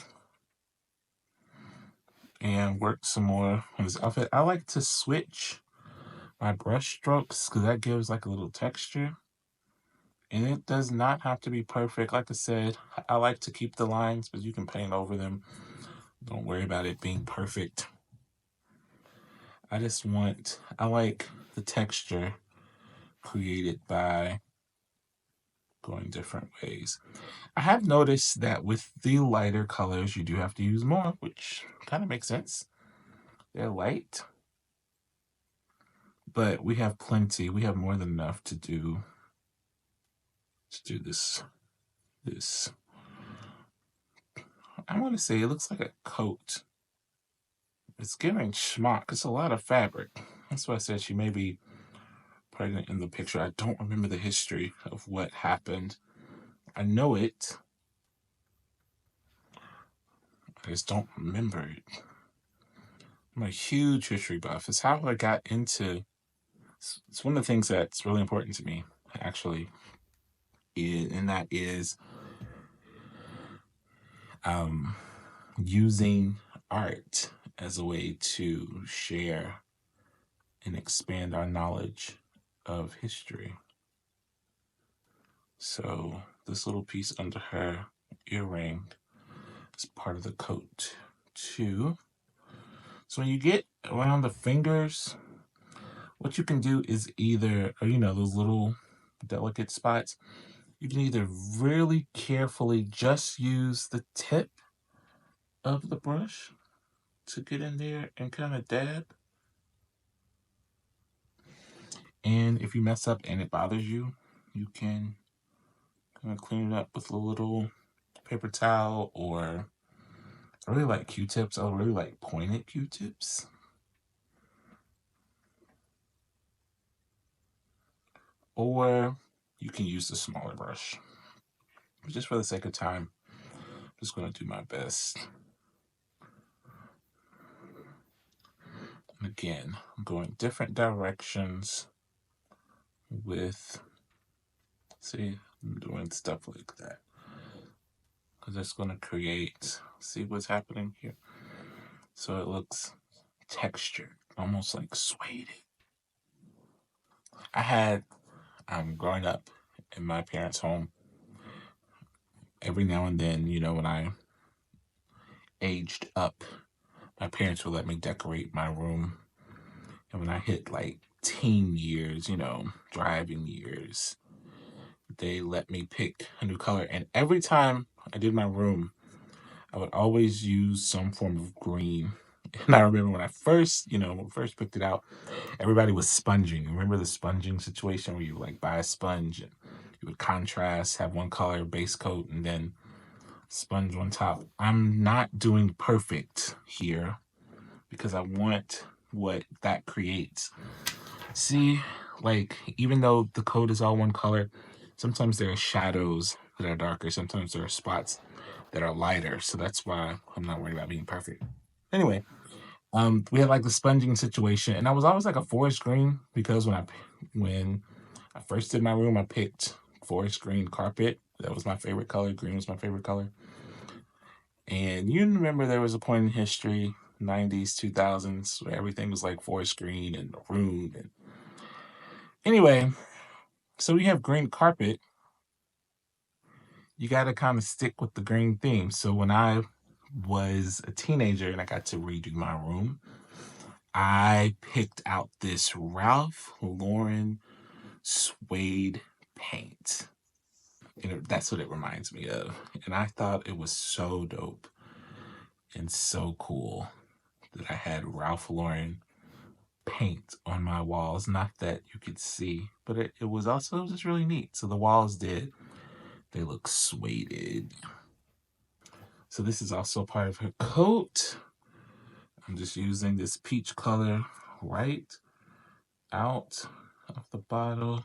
and work some more on this outfit. I like to switch my brush strokes because that gives like a little texture. And it does not have to be perfect. Like I said, I like to keep the lines, but you can paint over them. Don't worry about it being perfect. I like the texture created by going different ways. I have noticed that with the lighter colors, you do have to use more, which kind of makes sense. They're light, but we have plenty. We have more than enough to do this. I want to say it looks like a coat. It's giving schmuck. It's a lot of fabric. That's why I said she may be pregnant in the picture. I don't remember the history of what happened. I know it. I just don't remember it. I'm a huge history buff. It's how I got into. It's one of the things that's really important to me, actually, and that is using art as a way to share and expand our knowledge of history. So this little piece under her earring is part of the coat too. So when you get around the fingers, what you can do is either, those little delicate spots, you can either really carefully just use the tip of the brush to get in there and kind of dab. And if you mess up and it bothers you, you can kind of clean it up with a little paper towel, or I really like Q-tips. I really like pointed Q-tips. Or you can use the smaller brush. But just for the sake of time, I'm just going to do my best. And again, I'm going different directions with, see, I'm doing stuff like that. Because it's going to create, see what's happening here? So it looks textured, almost like suede. I had, growing up in my parents' home, every now and then, when I aged up, my parents would let me decorate my room. And when I hit like teen years, driving years, they let me pick a new color. And every time I did my room, I would always use some form of green. And I remember when I first, when I first picked it out, everybody was sponging. Remember the sponging situation where you like buy a sponge and you would contrast, have one color base coat, and then sponge on top. I'm not doing perfect here because I want what that creates. See, like, even though the coat is all one color, sometimes there are shadows that are darker. Sometimes there are spots that are lighter. So that's why I'm not worried about being perfect. Anyway, we had like the sponging situation, and I was always like a forest green because when I first did my room, I picked forest green carpet. That was my favorite color. Green was my favorite color. And you remember there was a point in history, 90s, 2000s, where everything was like forest green and maroon. And anyway, so we have green carpet. You got to kind of stick with the green theme. So when I was a teenager and I got to redo my room, I picked out this Ralph Lauren suede paint. That's what it reminds me of. And I thought it was so dope and so cool that I had Ralph Lauren paint on my walls. Not that you could see, but it was also just really neat. So the walls they look suede. So this is also part of her coat. I'm just using this peach color right out of the bottle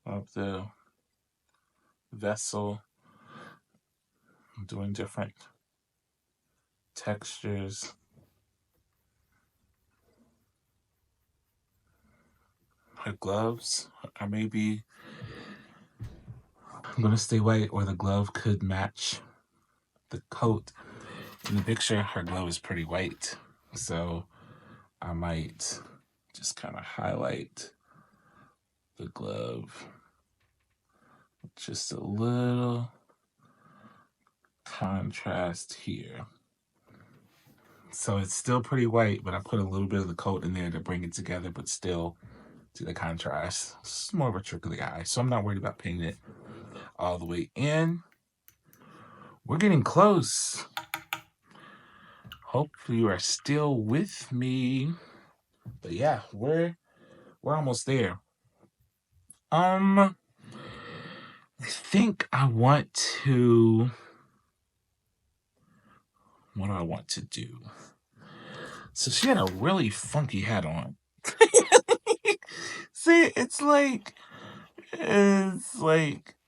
of the vessel. I'm doing different textures. Her gloves are maybe I'm gonna stay white, or the glove could match the coat. In the picture, her glove is pretty white, so I might just kind of highlight the glove with just a little contrast here. So it's still pretty white, but I put a little bit of the coat in there to bring it together, but still do the contrast. It's more of a trick of the eye, so I'm not worried about painting it all the way in. We're getting close. Hopefully you are still with me. But yeah, we're almost there. I think I want to. What do I want to do? So she had a really funky hat on. See, it's like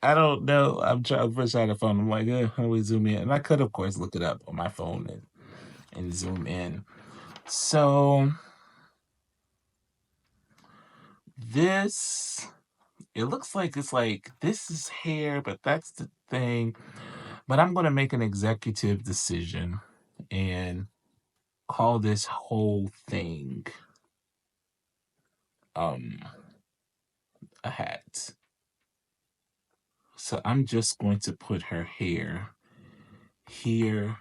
I don't know. I'm trying to the phone. I'm like, how do we zoom in? And I could, of course, look it up on my phone and zoom in. So this, it looks like it's like this is hair, but that's the thing. But I'm gonna make an executive decision and call this whole thing um a hat. So I'm just going to put her hair here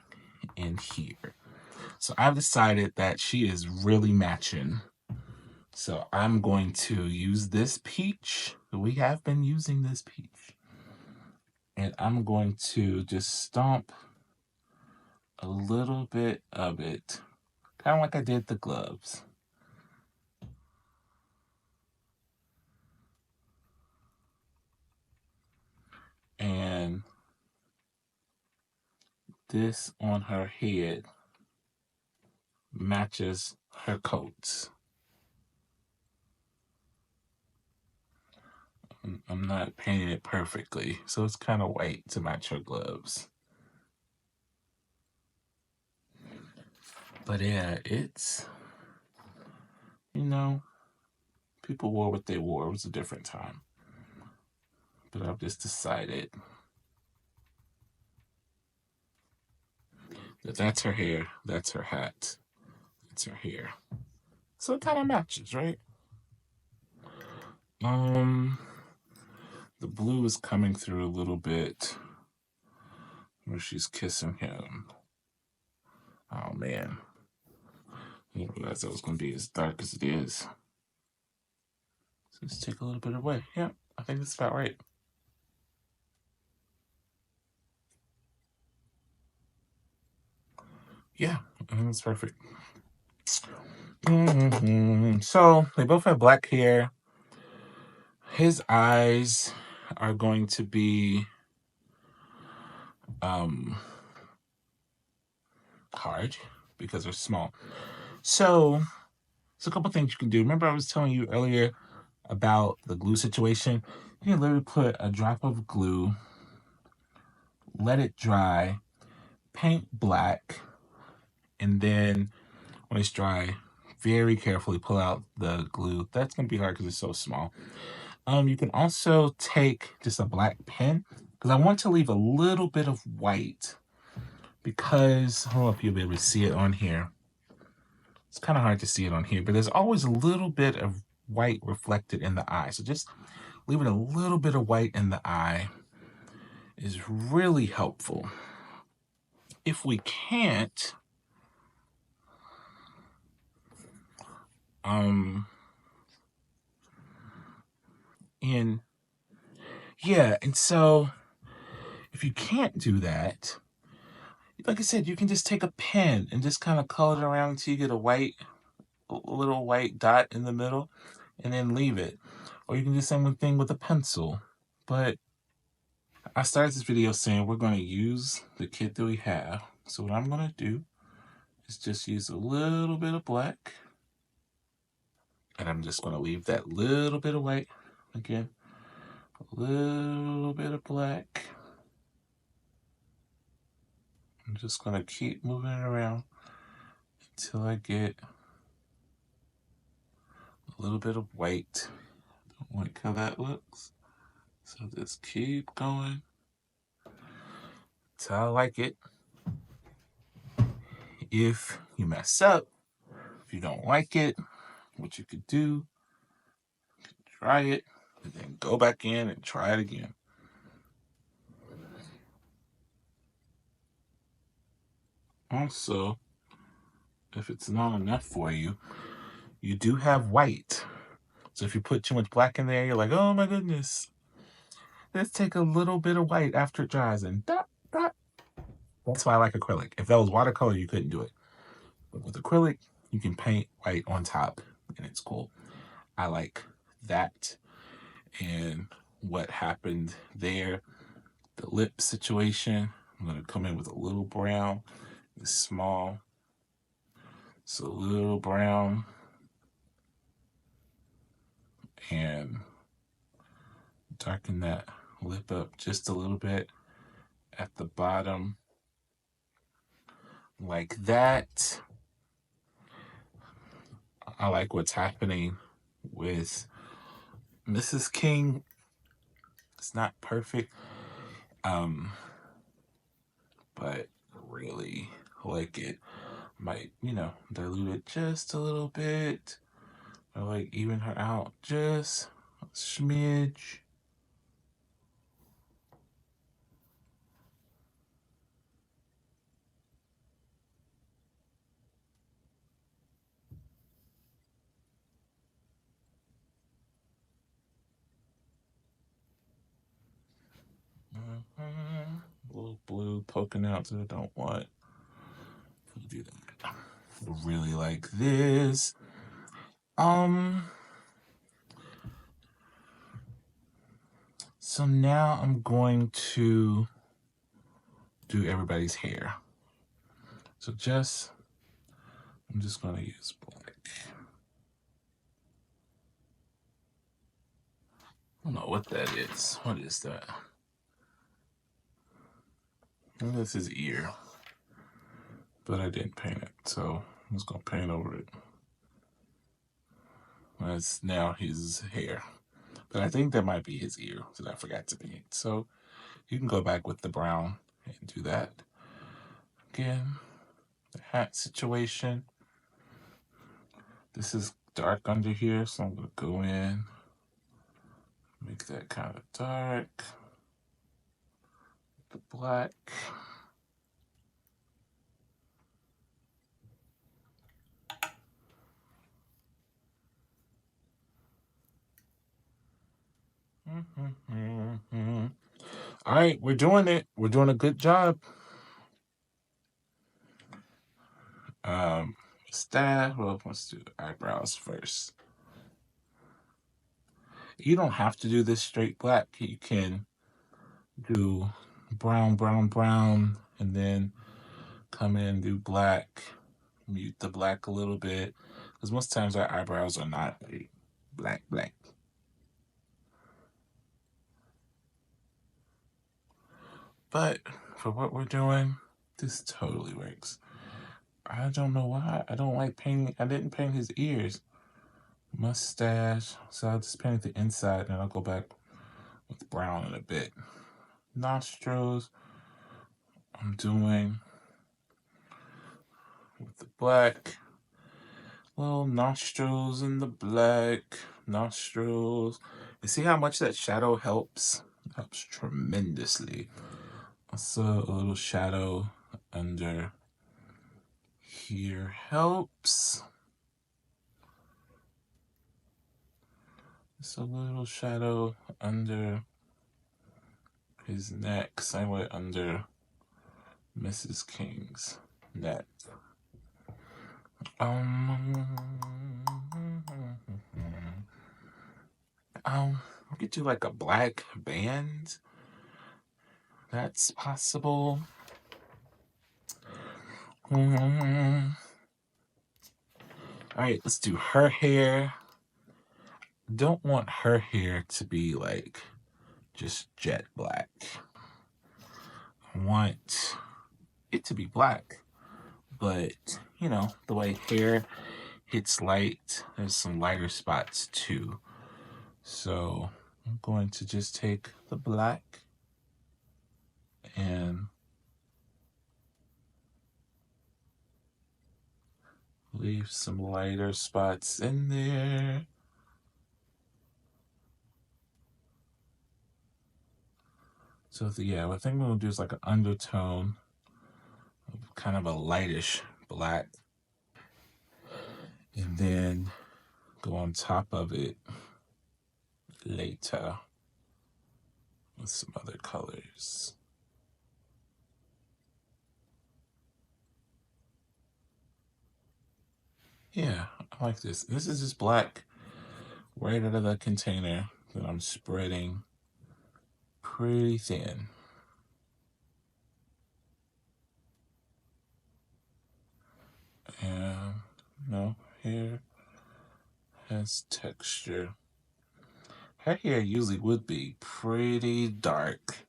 and here. So I've decided that she is really matching. So I'm going to use this peach. We have been using this peach. And I'm going to just stomp a little bit of it, kind of like I did the gloves. And this on her head matches her coats. I'm not painting it perfectly, so it's kind of white to match her gloves. But yeah, it's, people wore what they wore. It was a different time. But I've just decided that that's her hair, that's her hat, that's her hair. So it kind of matches, right? The blue is coming through a little bit where she's kissing him. Oh man. I didn't realize that was going to be as dark as it is. So let's take a little bit away. Yeah, I think that's about right. Yeah, that's perfect. So they both have black hair. His eyes are going to be hard because they're small. So there's a couple things you can do. Remember I was telling you earlier about the glue situation? You can literally put a drop of glue, let it dry, paint black, and then when it's dry, very carefully pull out the glue. That's going to be hard because it's so small. You can also take just a black pen, because I want to leave a little bit of white, because I don't know if you'll be able to see it on here. It's kind of hard to see it on here, but there's always a little bit of white reflected in the eye. So just leaving a little bit of white in the eye is really helpful. If we can't, and yeah, and so if you can't do that, like I said, you can just take a pen and just kind of color it around until you get a little white dot in the middle, and then leave it. Or you can do the same thing with a pencil. But I started this video saying we're going to use the kit that we have. So what I'm going to do is just use a little bit of black. And I'm just going to leave that little bit of white. Again, a little bit of black. I'm just going to keep moving it around until I get a little bit of white. Don't like how that looks. So just keep going till I like it. If you mess up, if you don't like it, what you could do, try it, and then go back in and try it again. Also, if it's not enough for you, you do have white. So if you put too much black in there, you're like, oh my goodness. Let's take a little bit of white after it dries and dot, dot. That's why I like acrylic. If that was watercolor, you couldn't do it. But with acrylic, you can paint white on top and it's cool. I like that. And what happened there, the lip situation, I'm going to come in with a little brown. It's small. So a little brown. And darken that lip up just a little bit at the bottom. Like that. I like what's happening with Mrs. King. It's not perfect. But really like it. Might, dilute it just a little bit. Or like even her out just a smidge. A little blue poking out that I don't want. We'll do that. I really like this. So now I'm going to do everybody's hair. So I'm just going to use black. I don't know what that is. What is that? Well, that's his ear. But I didn't paint it, so I'm just going to paint over it. That's now his hair. But I think that might be his ear that I forgot to paint. So you can go back with the brown and do that. Again, the hat situation. This is dark under here, so I'm going to go in, make that kind of dark. The black. All right, we're doing it. We're doing a good job. Mustache. Well, let's do eyebrows first. You don't have to do this straight black. You can do brown, brown, brown, and then come in, do black, mute the black a little bit. Because most times our eyebrows are not black, black. But for what we're doing, this totally works. I don't know why. I don't like painting. I didn't paint his ears. Mustache. So I'll just paint the inside and I'll go back with brown in a bit. Nostrils. I'm doing with the black. Little nostrils in the black. Nostrils. You see how much that shadow helps? Helps tremendously. Also, a little shadow under here helps. Just a little shadow under his neck, same way under Mrs. King's neck. We could do like a black band. That's possible. All right, let's do her hair. Don't want her hair to be like just jet black. I want it to be black, but you know, the way hair hits light, there's some lighter spots too. So I'm going to just take the black and leave some lighter spots in there. So yeah, what I think we're gonna do is like an undertone of kind of a lightish black. And then go on top of it later with some other colors. Yeah, I like this. This is just black right out of the container that I'm spreading pretty thin. And no, hair has texture. Her hair usually would be pretty dark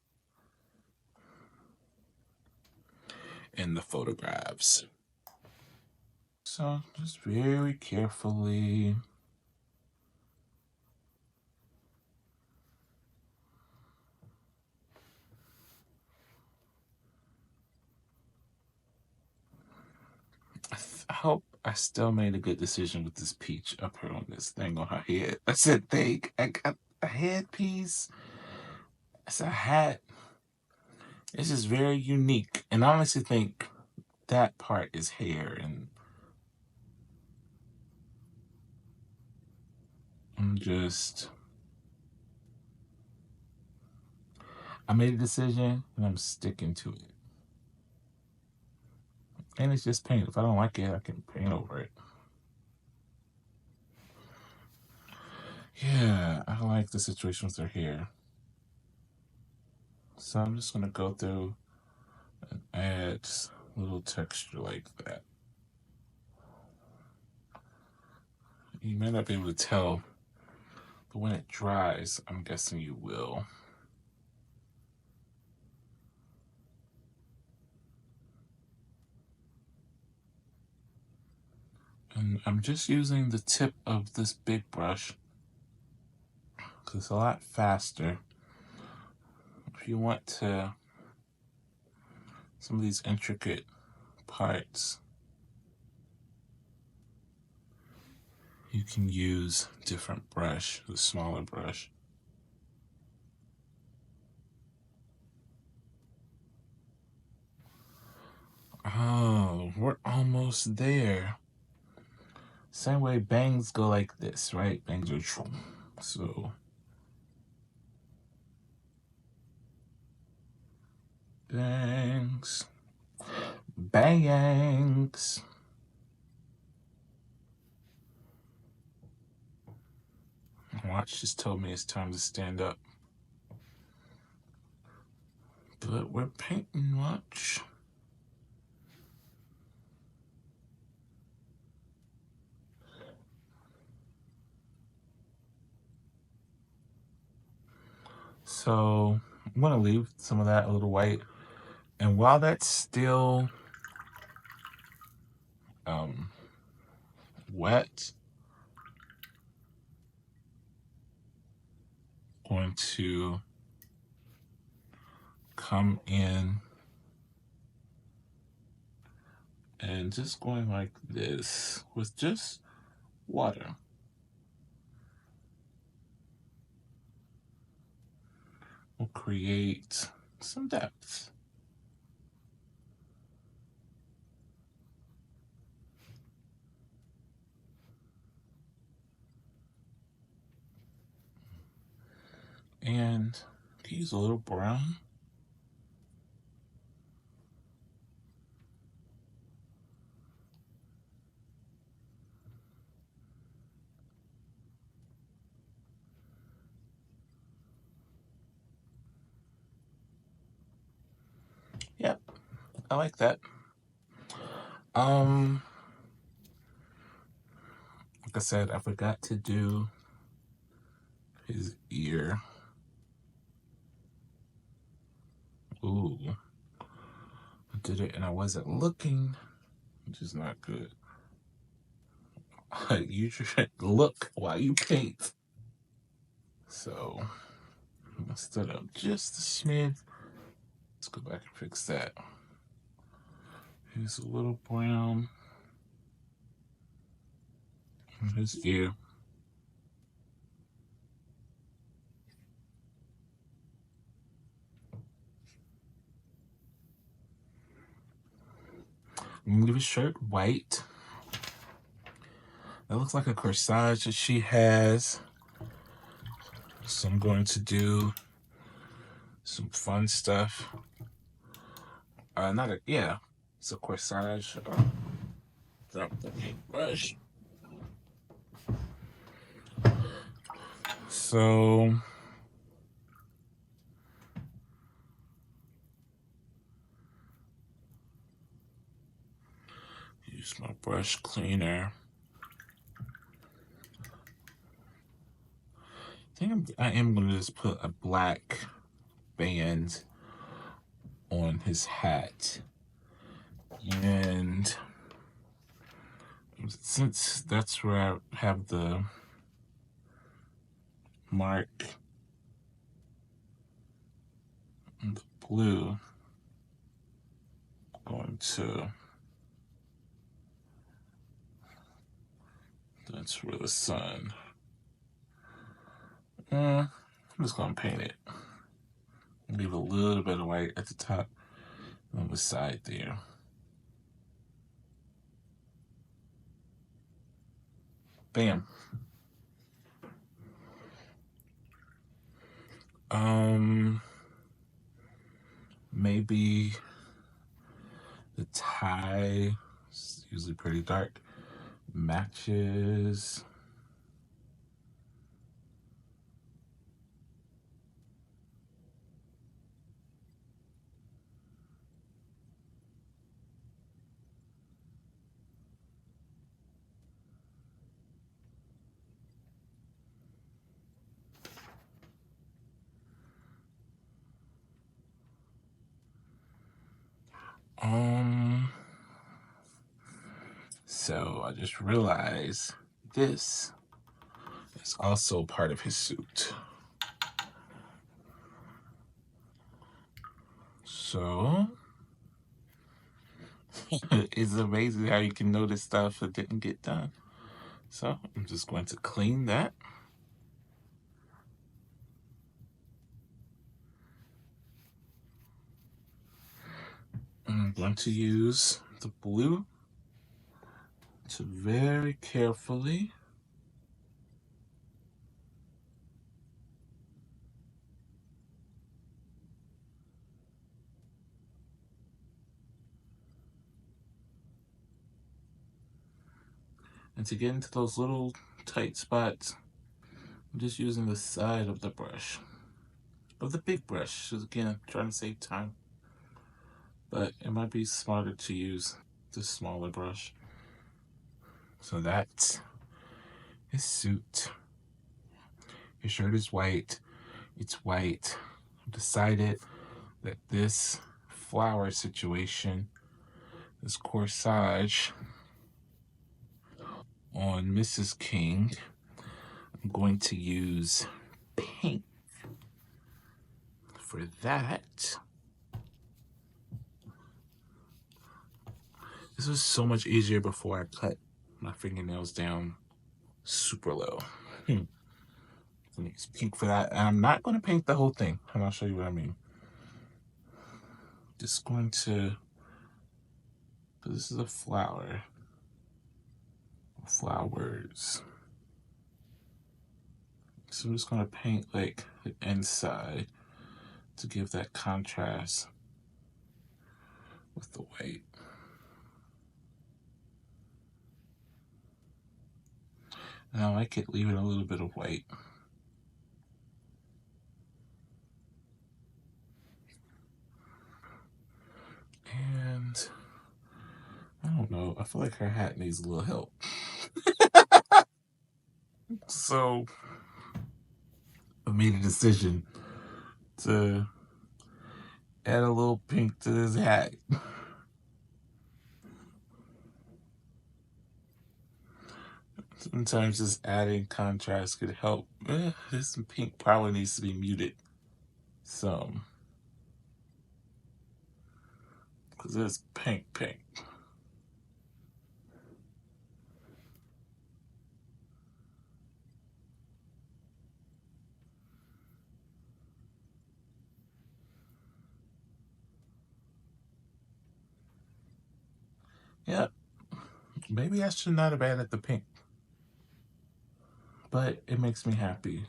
in the photographs. So just very carefully. I hope I still made a good decision with this peach up here on this thing on her head. I said thing. I got a headpiece. It's a hat. It's just very unique. And I honestly think that part is hair. And I made a decision and I'm sticking to it. And it's just paint. If I don't like it, I can paint over it. Yeah, I like the situation with her hair. So I'm just going to go through and add a little texture like that. You may not be able to tell, but when it dries, I'm guessing you will. And I'm just using the tip of this big brush because it's a lot faster. If you want to, some of these intricate parts, you can use different brush, the smaller brush. Oh, we're almost there. Same way bangs go like this, right? Bangs are so bangs. Bangs. watch just told me it's time to stand up. But we're painting, watch. So I'm gonna leave some of that a little white. And while that's still wet, I'm going to come in and just going like this with just water. We'll create some depth. And use a little brown. Yep, I like that. Like I said, I forgot to do his ear. Ooh, I did it and I wasn't looking, which is not good. You should look while you paint. So, messed it up just a smidge. Let's go back and fix that. Here's a little brown in his ear. I'm gonna leave his shirt white. That looks like a corsage that she has. So I'm going to do some fun stuff. It's a corsage. Drop the paintbrush. So use my brush cleaner. I am going to just put a black band on his hat. And since that's where I have the mark and the blue, I'm going to, that's where the sun. I'm just going to paint it. Leave a little bit of white at the top on the side there. Bam. Maybe the tie is usually pretty dark. Matches. So I just realized this is also part of his suit. So it's amazing how you can notice stuff that didn't get done. So I'm just going to clean that. I'm going to use the blue to very carefully and to get into those little tight spots, I'm just using the side of the brush, of the big brush, because again, I'm trying to save time. But it might be smarter to use the smaller brush. So that's his suit. His shirt is white. It's white. I've decided that this flower situation, this corsage on Mrs. King, I'm going to use pink for that. This was so much easier before I cut my fingernails down super low. So use pink for that. And I'm not going to paint the whole thing, and I'll show you what I mean. Just going to, this is a flower. Flowers. So I'm just going to paint like the inside to give that contrast with the white. And I like it leaving a little bit of white. And I don't know, I feel like her hat needs a little help. So I made a decision to add a little pink to this hat. Sometimes just adding contrast could help. This pink probably needs to be muted some, because it's pink. Yep. Maybe I should not have added the pink, but it makes me happy.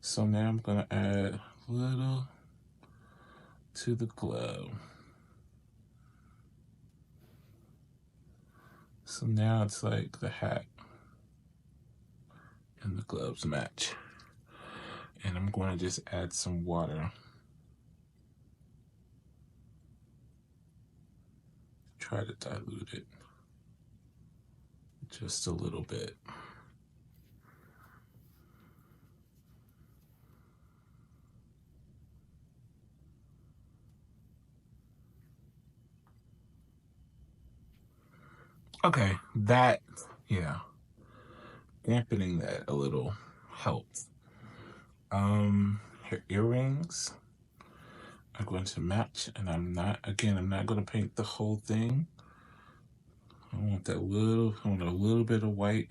So now I'm gonna add a little to the glove. So now it's like the hat and the gloves match. And I'm going to just add some water. Try to dilute it just a little bit. Okay, that, yeah, dampening that a little helps. Her earrings are going to match, and I'm not going to paint the whole thing. I want a little bit of white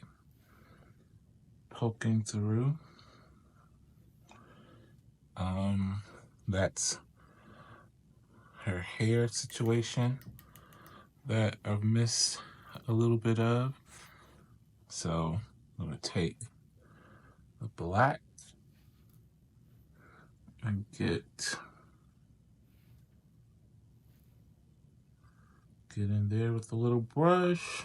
poking through. That's her hair situation that I've missed a little bit of. So I'm gonna take the black and get in there with a little brush.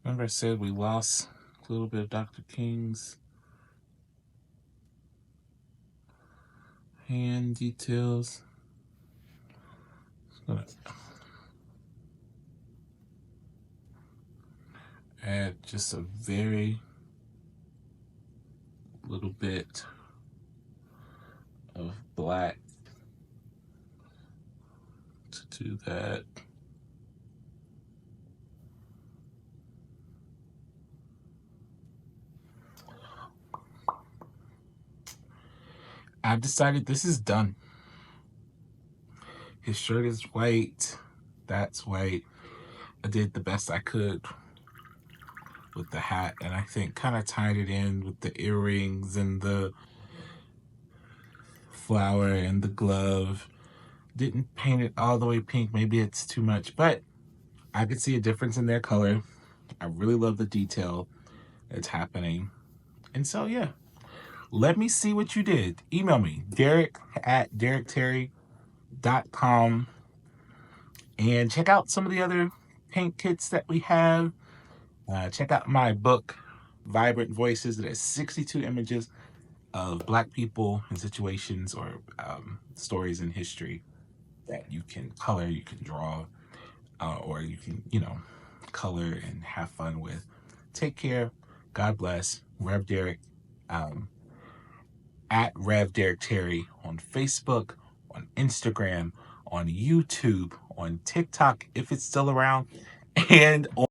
Remember I said we lost a little bit of Dr. King's hand details. I'm gonna add just a very little bit of black to do that. I've decided this is done. His shirt is white. That's white. I did the best I could with the hat, and I think kind of tied it in with the earrings and the flower and the glove. Didn't paint it all the way pink. Maybe it's too much, but I could see a difference in their color. I really love the detail that's happening. And so, yeah, let me see what you did. Email me, Derek@DerekTerry.com. And check out some of the other paint kits that we have. Check out my book, Vibrant Voices. There's 62 images of Black people in situations or stories in history that you can color, you can draw, or you can, color and have fun with. Take care. God bless. Rev Derek, at Rev Derek Terry on Facebook, on Instagram, on YouTube, on TikTok, if it's still around, and on